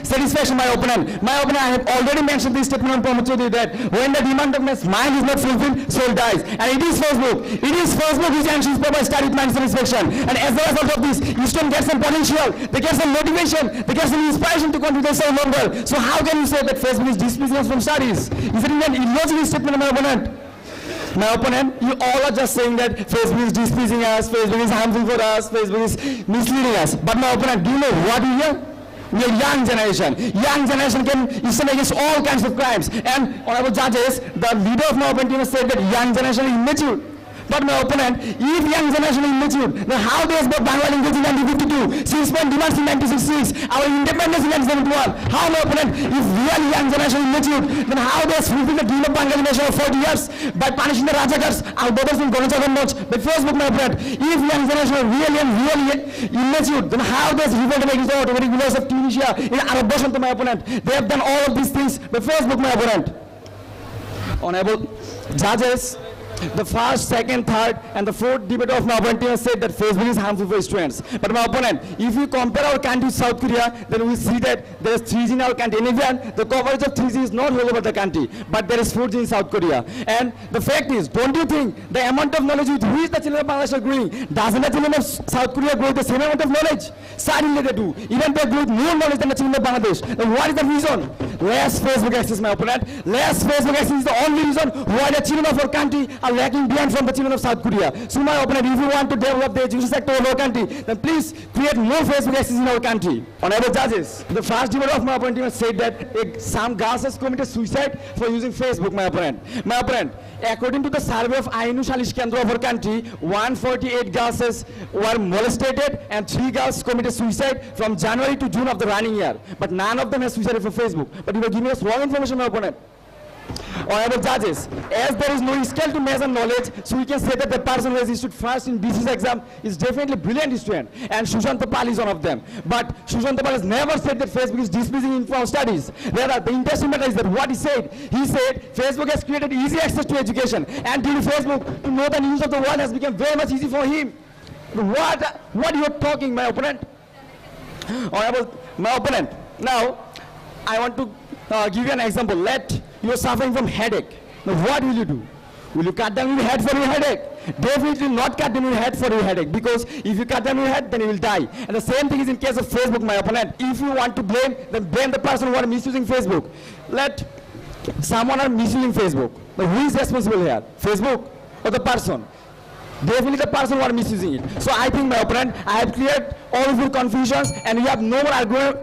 satisfaction, my opponent. My opponent, I have already mentioned this statement on Pramod Chaudhary that when the demand of man's mind is not fulfilled, soul dies. And it is Facebook which ensures proper study with mind satisfaction. And as a result of this, students get some potential, they get some motivation, they get some inspiration to continue their study longer. So how can you say that Facebook is displeasing us from studies? Is it an illogical statement of my opponent? My opponent, you all are just saying that Facebook is displeasing us, Facebook is harmful for us, Facebook is misleading us. But my opponent, do you know what we are? We are young generation. Young generation can stand against all kinds of crimes. And honorable judges, the leader of my opponent has said that young generation is immature. But my opponent, if young generation is immature, then how they brought Bengal in 1952, since-point demands in 1966, our independence in 1971, how my opponent, if really young generation is immature, then how they fulfill the dream of Bengali nation for 40 years by punishing the Rajakars, our brothers in Gonachagan Moch, by Facebook, my opponent, if young generation is really immature, then how they revolted against the automatic rulers of Tunisia in Arab Bashan to my opponent. They have done all of these things by Facebook, my opponent. Honorable judges, the first, second, third, and the fourth debater of my opponent has said that Facebook is harmful for students. But my opponent, if you compare our country with South Korea, then we see that there is 3G in our country. And even the coverage of 3G is not all over the country, but there is 4G in South Korea. And the fact is, don't you think the amount of knowledge with which the children of Bangladesh are growing, doesn't the children of South Korea grow the same amount of knowledge? Certainly they do. Even they grow more knowledge than the children of Bangladesh. Then what is the reason? Less Facebook access, my opponent. Less Facebook access is the only reason why the children of our country are lacking behind from the children of South Korea. So my opponent, if you want to develop the education sector of our country, then please create more Facebook access in our country. Honorable judges, the first debater of my opponent has said that some girls has committed suicide for using Facebook, my opponent. My opponent, according to the survey of Ainu Shalish Kendra of our country, 148 girls were molested and 3 girls committed suicide from January to June of the running year. But none of them has suicided for Facebook. But you are giving us wrong information, my opponent. Honorable judges, as there is no scale to measure knowledge, so we can say that the person who has issued first in BCS exam is definitely a brilliant student, and Sushanta Pal is one of them. But Sushanta Pal has never said that Facebook is displeasing in our studies. Rather, the interesting matter is that what he said Facebook has created easy access to education, and due to Facebook, to know the news of the world has become very much easy for him. What you are talking, my opponent? Honorable, my opponent. Now, I want to give you an example. Let you are suffering from headache. Now what will you do? Will you cut down your head for your headache? Definitely not cut down your head for your headache, because if you cut down your head, then you will die. And the same thing is in case of Facebook, my opponent. If you want to blame, then blame the person who are misusing Facebook. Let someone are misusing Facebook. But who is responsible here? Facebook or the person? definitely the person who are misusing it. So I think, my opponent, I have cleared all of your confusions, and you have no more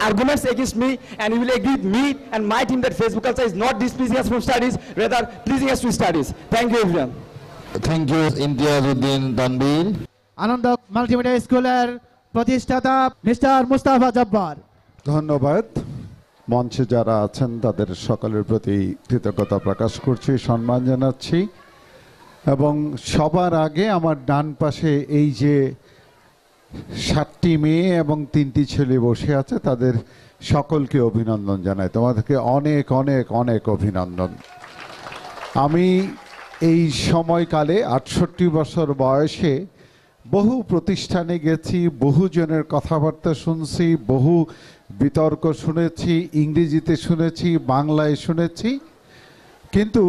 arguments against me, and you will agree with me and my team that Facebook culture is not displeasing us from studies, rather pleasing us to studies. Thank you, everyone. Thank you Imtiazuddin Tanvir. Ananda multimedia স্কুলের প্রতিষ্ঠাতা mister Mustafa Jabbar. ধন্যবাদ। মঞ্চে যারা আছেন তাদের সকলের প্রতি কৃতজ্ঞতা প্রকাশ করছি, সম্মান জানাচ্ছি, এবং সবার আগে আমার ডান পাশে এই যে 7টি মেয়ে এবং 3টি ছেলে বসে আছে তাদের সকলকে অভিনন্দন জানাই। তোমাদেরকে অনেক অনেক অনেক অভিনন্দন। আমি এই সময়কালে 68 বছর বয়সে বহু প্রতিষ্ঠানে গেছি, বহু জনের কথাবার্তা শুনছি, বহু বিতর্ক শুনেছি, ইংরেজিতে শুনেছি, বাংলায় শুনেছি, কিন্তু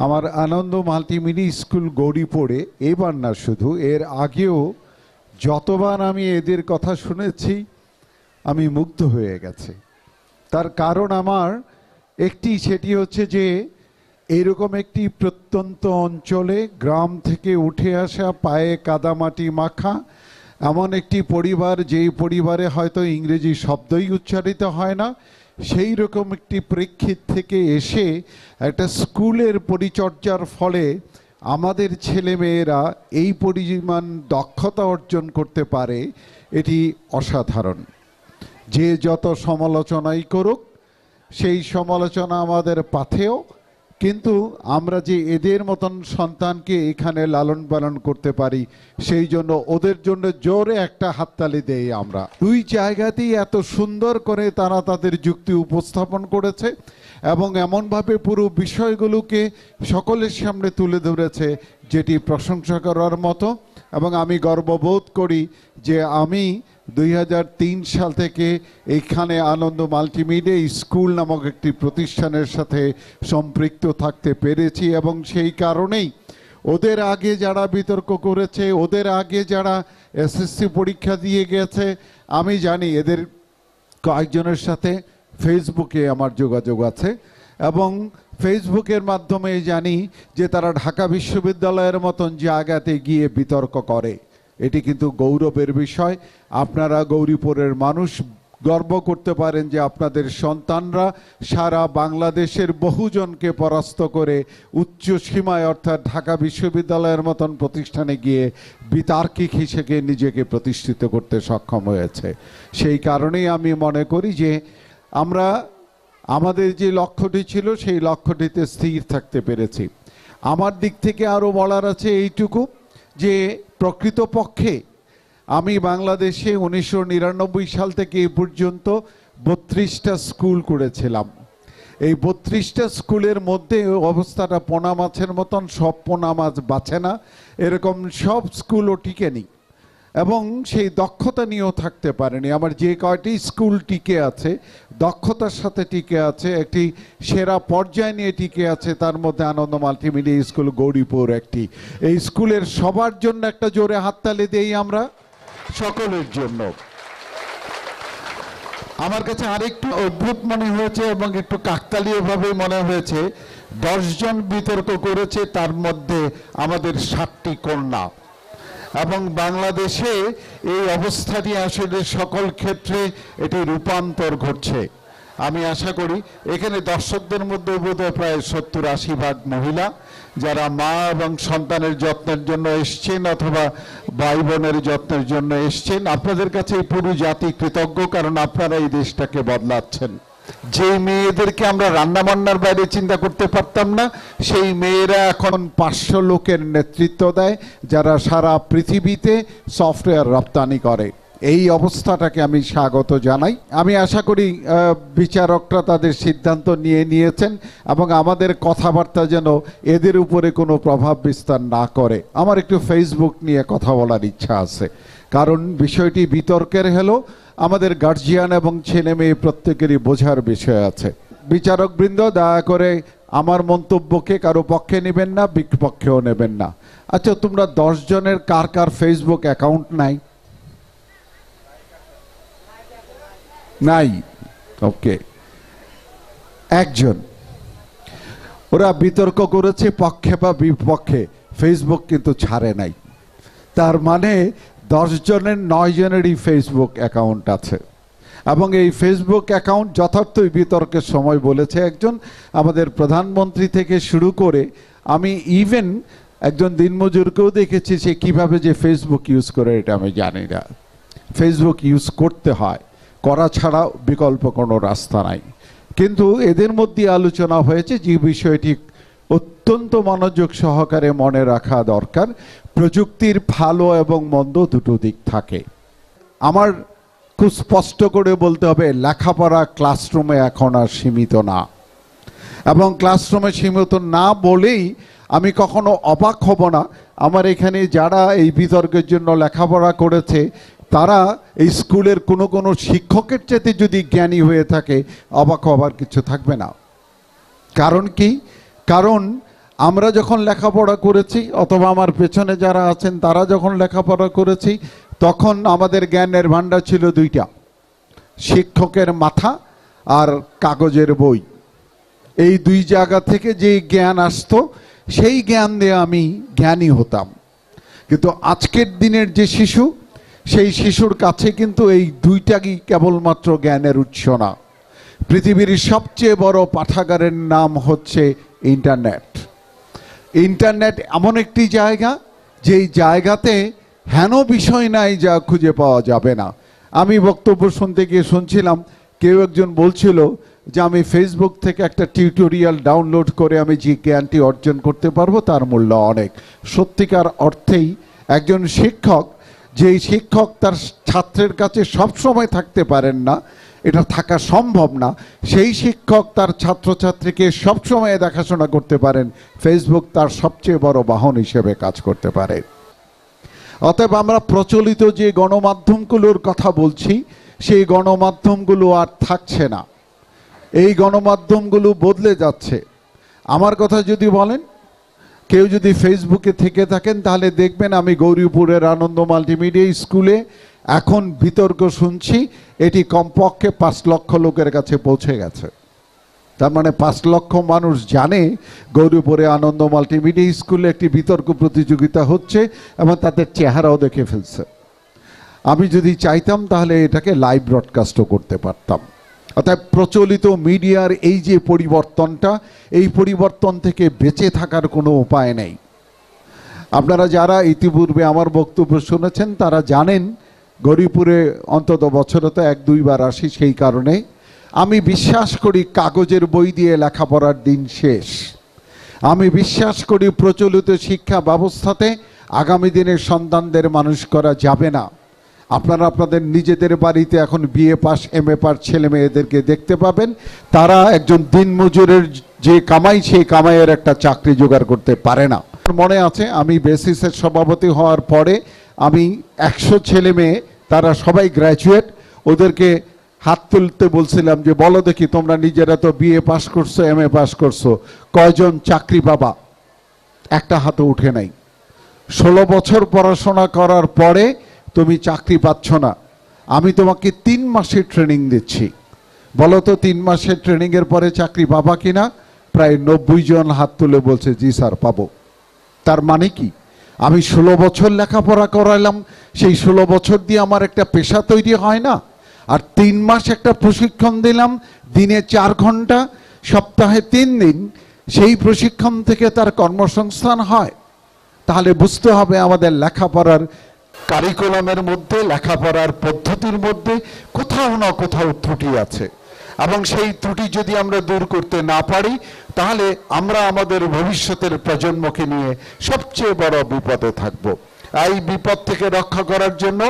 আমার আনন্দ মাল্টিমিডিয়া স্কুল গৌরীপুরে এবার না, শুধু এর আগেও যতবার আমি এদের কথা শুনেছি আমি মুগ্ধ হয়ে গেছি। তার কারণ আমার একটি, সেটি হচ্ছে যে এরকম একটি প্রত্যন্ত অঞ্চলে গ্রাম থেকে উঠে আসা, পায়ে কাদামাটি মাখা এমন একটি পরিবার, যেই পরিবারে হয়তো ইংরেজি শব্দই উচ্চারিত হয় না, সেই রকম একটি প্রেক্ষিত থেকে এসে একটা স্কুলের পরিচর্যার ফলে আমাদের ছেলেমেয়েরা এই পরিমাণ দক্ষতা অর্জন করতে পারে, এটি অসাধারণ। যে যত সমালোচনাই করুক সেই সমালোচনা আমাদের পাথেয়, কিন্তু আমরা যে এদের মতন সন্তানকে এখানে লালন পালন করতে পারি সেই জন্য ওদের জন্য জোরে একটা হাততালি দেই আমরা। দুই জায়গাতেই এত সুন্দর করে তারা তাদের যুক্তি উপস্থাপন করেছে এবং এমনভাবে পুরো বিষয়গুলোকে সকলের সামনে তুলে ধরেছে যেটি প্রশংসা করার মতো। এবং আমি গর্ববোধ করি যে আমি 2003 সাল থেকে এইখানে আনন্দ মাল্টিমিডিয়া স্কুল নামক একটি প্রতিষ্ঠানের সাথে সম্পৃক্ত থাকতে পেরেছি, এবং সেই কারণেই ওদের আগে যারা বিতর্ক করেছে, ওদের আগে যারা এসএসসি পরীক্ষা দিয়ে গেছে, আমি জানি এদের কয়েকজনের সাথে ফেসবুকে আমার যোগাযোগ আছে, এবং ফেসবুকের মাধ্যমে জানি যে তারা ঢাকা বিশ্ববিদ্যালয়ের মতন জায়গাতে গিয়ে বিতর্ক করে। এটি কিন্তু গৌরবের বিষয়। আপনারা গৌরীপুরের মানুষ গর্ব করতে পারেন যে আপনাদের সন্তানরা সারা বাংলাদেশের বহুজনকে পরাস্ত করে উচ্চ সীমায় অর্থাৎ ঢাকা বিশ্ববিদ্যালয়ের মতন প্রতিষ্ঠানে গিয়ে বিতার্কিক হিসেবে নিজেকে প্রতিষ্ঠিত করতে সক্ষম হয়েছে। সেই কারণেই আমি মনে করি যে আমরা আমাদের যে লক্ষ্যটি ছিল সেই লক্ষ্যটিতে স্থির থাকতে পেরেছি। আমার দিক থেকে আরও বলার আছে এইটুকু যে প্রকৃতপক্ষে আমি বাংলাদেশে 1999 সাল থেকে এই পর্যন্ত 32টা স্কুল করেছিলাম। এই 32টা স্কুলের মধ্যে অবস্থাটা পোনা মাছের মতন, সব পোনা মাছ বাঁচে না, এরকম সব স্কুলও টিকেনি এবং সেই দক্ষতা নিয়েও থাকতে পারেনি। আমার যে কয়টি স্কুল টিকে আছে, দক্ষতার সাথে টিকে আছে, একটি সেরা পর্যায়ে নিয়ে টিকে আছে, তার মধ্যে আনন্দ মাল্টিমিডিয়া স্কুল গৌরীপুর একটি। এই স্কুলের সবার জন্য একটা জোরে হাততালি দেই আমরা, সকলের জন্য। আমার কাছে আরেকটু অদ্ভুত মনে হয়েছে এবং একটু কাকতালীয়ভাবে মনে হয়েছে, 10 জন বিতর্ক করেছে, তার মধ্যে আমাদের 7টি কন্যা, এবং বাংলাদেশে এই অবস্থাটি আসলে সকল ক্ষেত্রে এটি রূপান্তর ঘটছে। আমি আশা করি এখানে দর্শকদের মধ্যে বোধহয় প্রায় 70-80 ভাগ মহিলা, যারা মা এবং সন্তানের যত্নের জন্য এসছেন অথবা ভাই বোনের যত্নের জন্য এসছেন। আপনাদের কাছে এই পুরো জাতি কৃতজ্ঞ, কারণ আপনারা এই দেশটাকে বদলাচ্ছেন। যে মেয়েদেরকে আমরা রান্নাবান্নার বাইরে চিন্তা করতে পারতাম না, সেই মেয়েরা এখন 500 লোকের নেতৃত্ব দেয় যারা সারা পৃথিবীতে সফটওয়্যার রপ্তানি করে। এই অবস্থাটাকে আমি স্বাগত জানাই। আমি আশা করি বিচারকরা তাদের সিদ্ধান্ত নিয়েছেন এবং আমাদের কথাবার্তা যেন এদের উপরে কোনো প্রভাব বিস্তার না করে। আমার একটু ফেসবুক নিয়ে কথা বলার ইচ্ছা আছে, কারণ বিষয়টি বিতর্কের হলো, আমাদের গার্জিয়ান এবং ছেলে মেয়ে প্রত্যেকেরই বোঝার বিষয় আছে। বিচারকবৃন্দ, দয়া করে আমার মন্তব্যকে কারো পক্ষে নেবেন না, বিপক্ষেও নেবেন না। আচ্ছা, তোমরা 10 জনের কার কার ফেসবুক অ্যাকাউন্ট নাই? নাই, ওকে। একজন, ওরা বিতর্ক করেছে পক্ষে বা বিপক্ষে, ফেসবুক কিন্তু ছাড়ে নাই। তার মানে 10 জনের 9 জনেরই ফেসবুক অ্যাকাউন্ট আছে, এবং এই ফেসবুক অ্যাকাউন্ট যথার্থই বিতর্কের সময় বলেছে একজন, আমাদের প্রধানমন্ত্রী থেকে শুরু করে আমি ইভেন একজন দিনমজুরকেও দেখেছি সে কিভাবে যে ফেসবুক ইউজ করে এটা আমি জানি না। ফেসবুক ইউজ করতে হয়, করা ছাড়া বিকল্প কোনো রাস্তা নাই। কিন্তু এদের মধ্যে আলোচনা হয়েছে যে বিষয়টি অত্যন্ত মনোযোগ সহকারে মনে রাখা দরকার, প্রযুক্তির ভালো এবং মন্দ দুটো দিক থাকে। আমার খুব স্পষ্ট করে বলতে হবে, লেখাপড়া ক্লাসরুমে এখন আর সীমিত না, এবং ক্লাসরুমে সীমিত না বলেই আমি কখনো অবাক হব না আমার এখানে যারা এই বিতর্কের জন্য লেখাপড়া করেছে তারা এই স্কুলের কোনো কোনো শিক্ষকের চাইতে যদি জ্ঞানী হয়ে থাকে অবাক হবার কিছু থাকবে না। কারণ কি? কারণ আমরা যখন লেখাপড়া করেছি অথবা আমার পেছনে যারা আছেন তারা যখন লেখাপড়া করেছি তখন আমাদের জ্ঞানের ভাণ্ডার ছিল দুইটা, শিক্ষকের মাথা আর কাগজের বই। এই দুই জায়গা থেকে যে জ্ঞান আসতো সেই জ্ঞান দিয়ে আমি জ্ঞানী হতাম। কিন্তু আজকের দিনের যে শিশু, সেই শিশুর কাছে কিন্তু এই দুইটাই কেবলমাত্র জ্ঞানের উৎস না। পৃথিবীর সবচেয়ে বড় পাঠাগারের নাম হচ্ছে ইন্টারনেট। ইন্টারনেট এমন একটি জায়গা যেই জায়গাতে হেন বিষয় নাই যা খুঁজে পাওয়া যাবে না। আমি বক্তব্য শুনতে গিয়ে শুনছিলাম কেউ একজন বলছিল যে আমি ফেসবুক থেকে একটা টিউটোরিয়াল ডাউনলোড করে আমি যে জ্ঞানটি অর্জন করতে পারবো তার মূল্য অনেক। সত্যিকার অর্থেই একজন শিক্ষক, যেই শিক্ষক তার ছাত্রের কাছে সবসময় থাকতে পারেন না, এটা থাকা সম্ভব না, সেই শিক্ষক তার ছাত্রছাত্রীকে সবসময় দেখাশোনা করতে পারেন, ফেসবুক তার সবচেয়ে বড় বাহন হিসেবে কাজ করতে পারে। অতএব আমরা প্রচলিত যে গণমাধ্যমগুলোর কথা বলছি সেই গণমাধ্যমগুলো আর থাকছে না, এই গণমাধ্যমগুলো বদলে যাচ্ছে। আমার কথা যদি বলেন, কেউ যদি ফেসবুকে থেকে থাকেন তাহলে দেখবেন আমি গৌরীপুরের আনন্দ মাল্টিমিডিয়া স্কুলে এখন বিতর্ক শুনছি, এটি কমপক্ষে 5 লক্ষ লোকের কাছে পৌঁছে গেছে। তার মানে 5 লক্ষ মানুষ জানে গৌরীপুরে আনন্দ মাল্টিমিডিয়া স্কুলে একটি বিতর্ক প্রতিযোগিতা হচ্ছে এবং তাদের চেহারাও দেখে ফেলছে। আমি যদি চাইতাম তাহলে এটাকে লাইভ ব্রডকাস্টও করতে পারতাম। অর্থাৎ প্রচলিত মিডিয়ার এই যে পরিবর্তনটা, এই পরিবর্তন থেকে বেঁচে থাকার কোনো উপায় নেই। আপনারা যারা ইতিপূর্বে আমার বক্তব্য শুনেছেন তারা জানেন গৌরীপুরে অন্তত বছরে তো 1-2 বার আসি, সেই কারণে আমি বিশ্বাস করি কাগজের বই দিয়ে লেখাপড়ার দিন শেষ। আমি বিশ্বাস করি প্রচলিত শিক্ষা ব্যবস্থাতে আগামী দিনের সন্তানদের মানুষ করা যাবে না। আপনারা আপনাদের নিজেদের বাড়িতে এখন BA পাস MA পাস ছেলে মেয়েদেরকে দেখতে পাবেন, তারা একজন দিনমজুরের যে কামাই সেই কামাইয়ের একটা চাকরি জোগাড় করতে পারে না। মনে আছে আমি বেসিসের সভাপতি হওয়ার পরে আমি 100 ছেলে মেয়ে, তারা সবাই গ্র্যাজুয়েট, ওদেরকে হাত তুলতে বলছিলাম যে বলো দেখি তোমরা নিজেরা তো BA পাস করছো MA পাস করছো, কয়জন চাকরি পাবা? একটা হাতও উঠে নাই। 16 বছর পড়াশোনা করার পরে তুমি চাকরি পাচ্ছ না, আমি তোমাকে 3 মাসের ট্রেনিং দিচ্ছি, বলো তো 3 মাসের ট্রেনিংয়ের পরে চাকরি পাবা কিনা? প্রায় 90 জন হাত তুলে বলছে জি স্যার পাবো। তার মানে কি? আমি 16 বছর লেখাপড়া করাইলাম, সেই 16 বছর দিয়ে আমার একটা পেশা তৈরি হয় না? আর 3 মাস একটা প্রশিক্ষণ দিলাম, দিনে 4 ঘন্টা, সপ্তাহে 3 দিন, সেই প্রশিক্ষণ থেকে তার কর্মসংস্থান হয়। তাহলে বুঝতে হবে আমাদের লেখাপড়ার কারিকুলামের মধ্যে, লেখাপড়ার পদ্ধতির মধ্যে কোথাও না কোথাও ত্রুটি আছে, এবং সেই ত্রুটি যদি আমরা দূর করতে না পারি তাহলে আমরা আমাদের ভবিষ্যতের প্রজন্মকে নিয়ে সবচেয়ে বড় বিপদে থাকব। এই বিপদ থেকে রক্ষা করার জন্য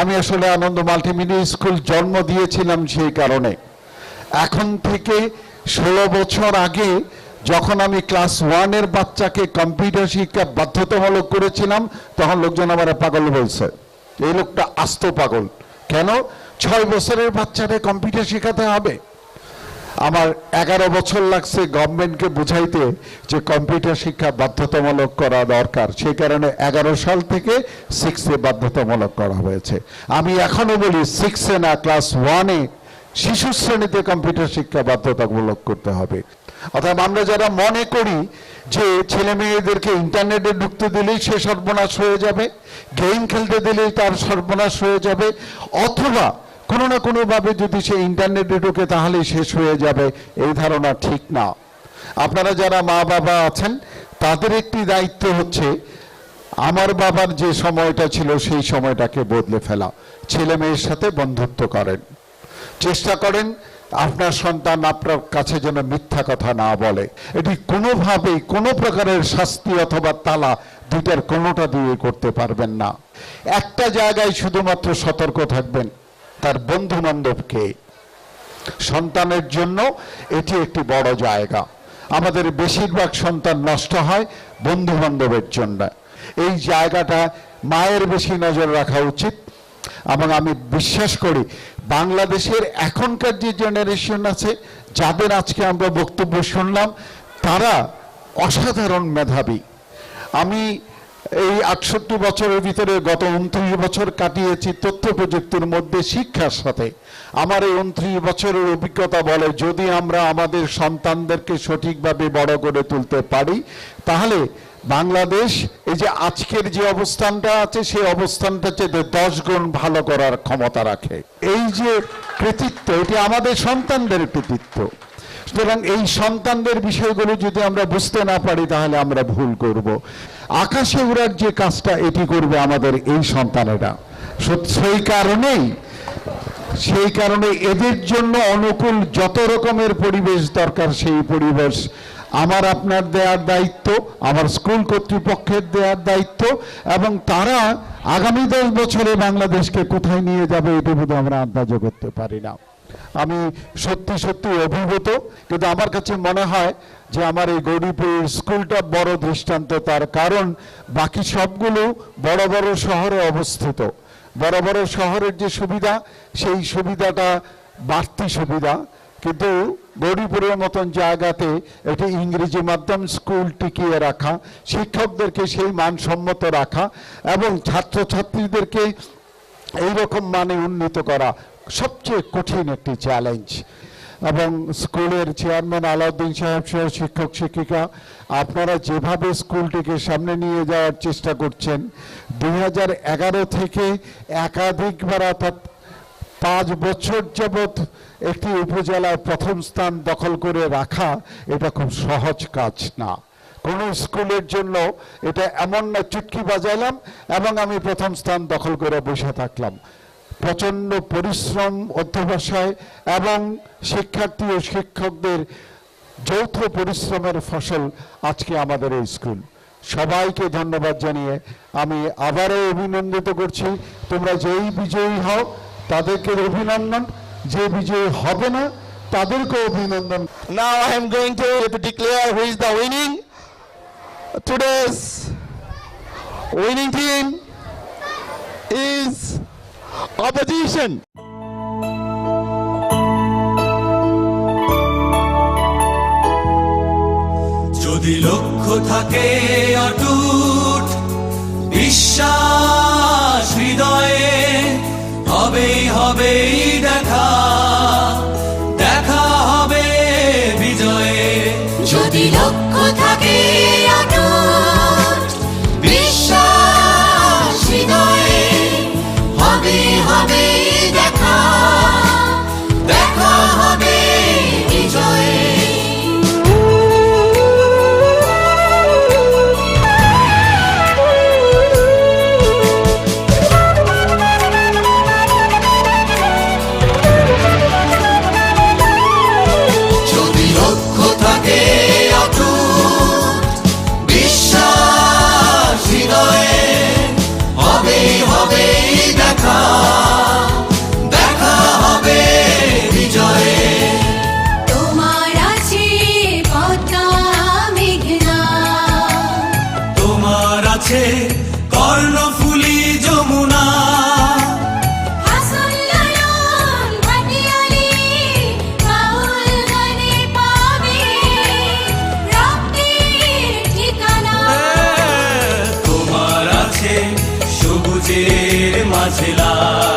আমি আসলে আনন্দ মাল্টিমিডিয়া স্কুল জন্ম দিয়েছিলাম। সেই কারণে এখন থেকে 16 বছর আগে যখন আমি ক্লাস 1-এর বাচ্চাকে কম্পিউটার শিক্ষা বাধ্যতামূলক করেছিলাম তখন লোকজন আমার পাগল বলছে, এই লোকটা আস্ত পাগল। কেন 6 বছরের বাচ্চাকে কম্পিউটার শেখাতে হবে? আমার 11 বছর লাগছে গভর্নমেন্টকে বুঝাইতে যে কম্পিউটার শিক্ষা বাধ্যতামূলক করা দরকার, সেই কারণে 11 সাল থেকে 6-এ বাধ্যতামূলক করা হয়েছে। আমি এখনো বলি 6-এ না, ক্লাস 1-এ শিশু শ্রেণীতে কম্পিউটার শিক্ষা বাধ্যতামূলক করতে হবে। অর্থাৎ আমরা যারা মনে করি যে ছেলে মেয়েদেরকে ইন্টারনেটে ঢুকতে দিলেই সে সর্বনাশ হয়ে যাবে, গেম খেলতে দিলেই তার সর্বনাশ হয়ে যাবে, অথবা কোনো না কোনোভাবে যদি সে ইন্টারনেটে ঢুকে তাহলেই শেষ হয়ে যাবে, এই ধারণা ঠিক না। আপনারা যারা মা বাবা আছেন তাদের একটি দায়িত্ব হচ্ছে আমার বাবার যে সময়টা ছিল সেই সময়টাকে বদলে ফেলা। ছেলে মেয়ের সাথে বন্ধুত্ব করেন, চেষ্টা করেন আপনার সন্তান আপনার কাছে যেন মিথ্যা কথা না বলে। এটি কোনোভাবেই কোনো প্রকারের শাস্তি অথবা তালা দুইটার কোনোটা দিয়ে করতে পারবেন না। একটা জায়গায় শুধুমাত্র সতর্ক থাকবেন, তার বন্ধু বান্ধবকে। সন্তানের জন্য এটি একটি বড় জায়গা। আমাদের বেশিরভাগ সন্তান নষ্ট হয় বন্ধু বান্ধবের জন্য। এই জায়গাটা মায়ের বেশি নজর রাখা উচিত। এবং আমি বিশ্বাস করি বাংলাদেশের এখনকার যে জেনারেশন আছে, যাদের আজকে আমরা বক্তব্য শুনলাম, তারা অসাধারণ মেধাবী। আমি এই 68 বছরের ভিতরে গত 29 বছর কাটিয়েছি তথ্য প্রযুক্তির মধ্যে শিক্ষার সাথে। আমার এই 29 বছরের অভিজ্ঞতা বলে যদি আমরা আমাদের সন্তানদেরকে সঠিকভাবে বড় করে তুলতে পারি তাহলে বাংলাদেশ এই যে আজকের যে অবস্থানটা আছে সেই অবস্থানটা চেয়ে 10 গুণ ভালো করার ক্ষমতা রাখে। এই যে কৃতিত্ব, এটি আমাদের সন্তানদের কৃতিত্ব। সুতরাং এই সন্তানদের বিষয়গুলো যদি আমরা বুঝতে না পারি তাহলে আমরা ভুল করব। আকাশে উড়ার যে কাজটা এটি করবে আমাদের এই সন্তানেরা। সেই কারণে এদের জন্য অনুকূল যত রকমের পরিবেশ দরকার সেই পরিবেশ আমার আপনার দেওয়ার দায়িত্ব, আমার স্কুল কর্তৃপক্ষের দেওয়ার দায়িত্ব, এবং তারা আগামী 10 বছরে বাংলাদেশকে কোথায় নিয়ে যাবে এটি বোধহয় আমরা আন্দাজও করতে পারি না। আমি সত্যি সত্যি অভিভূত, কিন্তু আমার কাছে মনে হয় যে আমার এই গৌরীপুর স্কুলটা বড় দৃষ্টান্ত। তার কারণ বাকি সবগুলো বড় বড় শহরে অবস্থিত। বড় বড় শহরের যে সুবিধা সেই সুবিধাটা বাড়তি সুবিধা, কিন্তু গৌরীপুরের মতন জায়গাতে এটি ইংরেজি মাধ্যম স্কুল টিকিয়ে রাখা, শিক্ষকদেরকে সেই মানসম্মত রাখা এবং ছাত্রছাত্রীদেরকে এইরকম মানে উন্নীত করা সবচেয়ে কঠিন একটি চ্যালেঞ্জ। এবং স্কুলের চেয়ারম্যান আলাউদ্দিন সাহেব সহ শিক্ষক শিক্ষিকা আপনারা যেভাবে স্কুলটিকে সামনে নিয়ে যাওয়ার চেষ্টা করছেন, 2011 থেকে একাধিকবার অর্থাৎ 5 বছর যাবৎ একটি উপজেলায় প্রথম স্থান দখল করে রাখা এটা খুব সহজ কাজ না। কোন স্কুলের জন্য এটা এমন না চুটকি বাজাইলাম এবং আমি প্রথম স্থান দখল করে বসে থাকলাম। প্রচন্ড পরিশ্রম, অধ্যবসায় এবং শিক্ষার্থী ও শিক্ষকদের যৌথ পরিশ্রমের ফসল আজকে আমাদের এই স্কুল। সবাইকে ধন্যবাদ জানিয়ে আমি আবারও অভিনন্দিত করছি। তোমরা যেই বিজয়ী হও তাদেরকে অভিনন্দন, যে বিজয়ী হবে না তাদেরকে অভিনন্দন। Now I am going to declare who is the winning. Today's winning team is opposition. যদি লক্ষ্য থাকে অটুট বিশ্বাস হৃদয়ে, হবেই দেখা হবে বিজয়ে। যদি লক্ষ্য থাকে অটুট বিশ্বাস হৃদয়ে, হবে দেখা হবে বিজয়ে। কর্ণফুলী যমুনা, তোমার আছে সবুজের মাঝে লাল।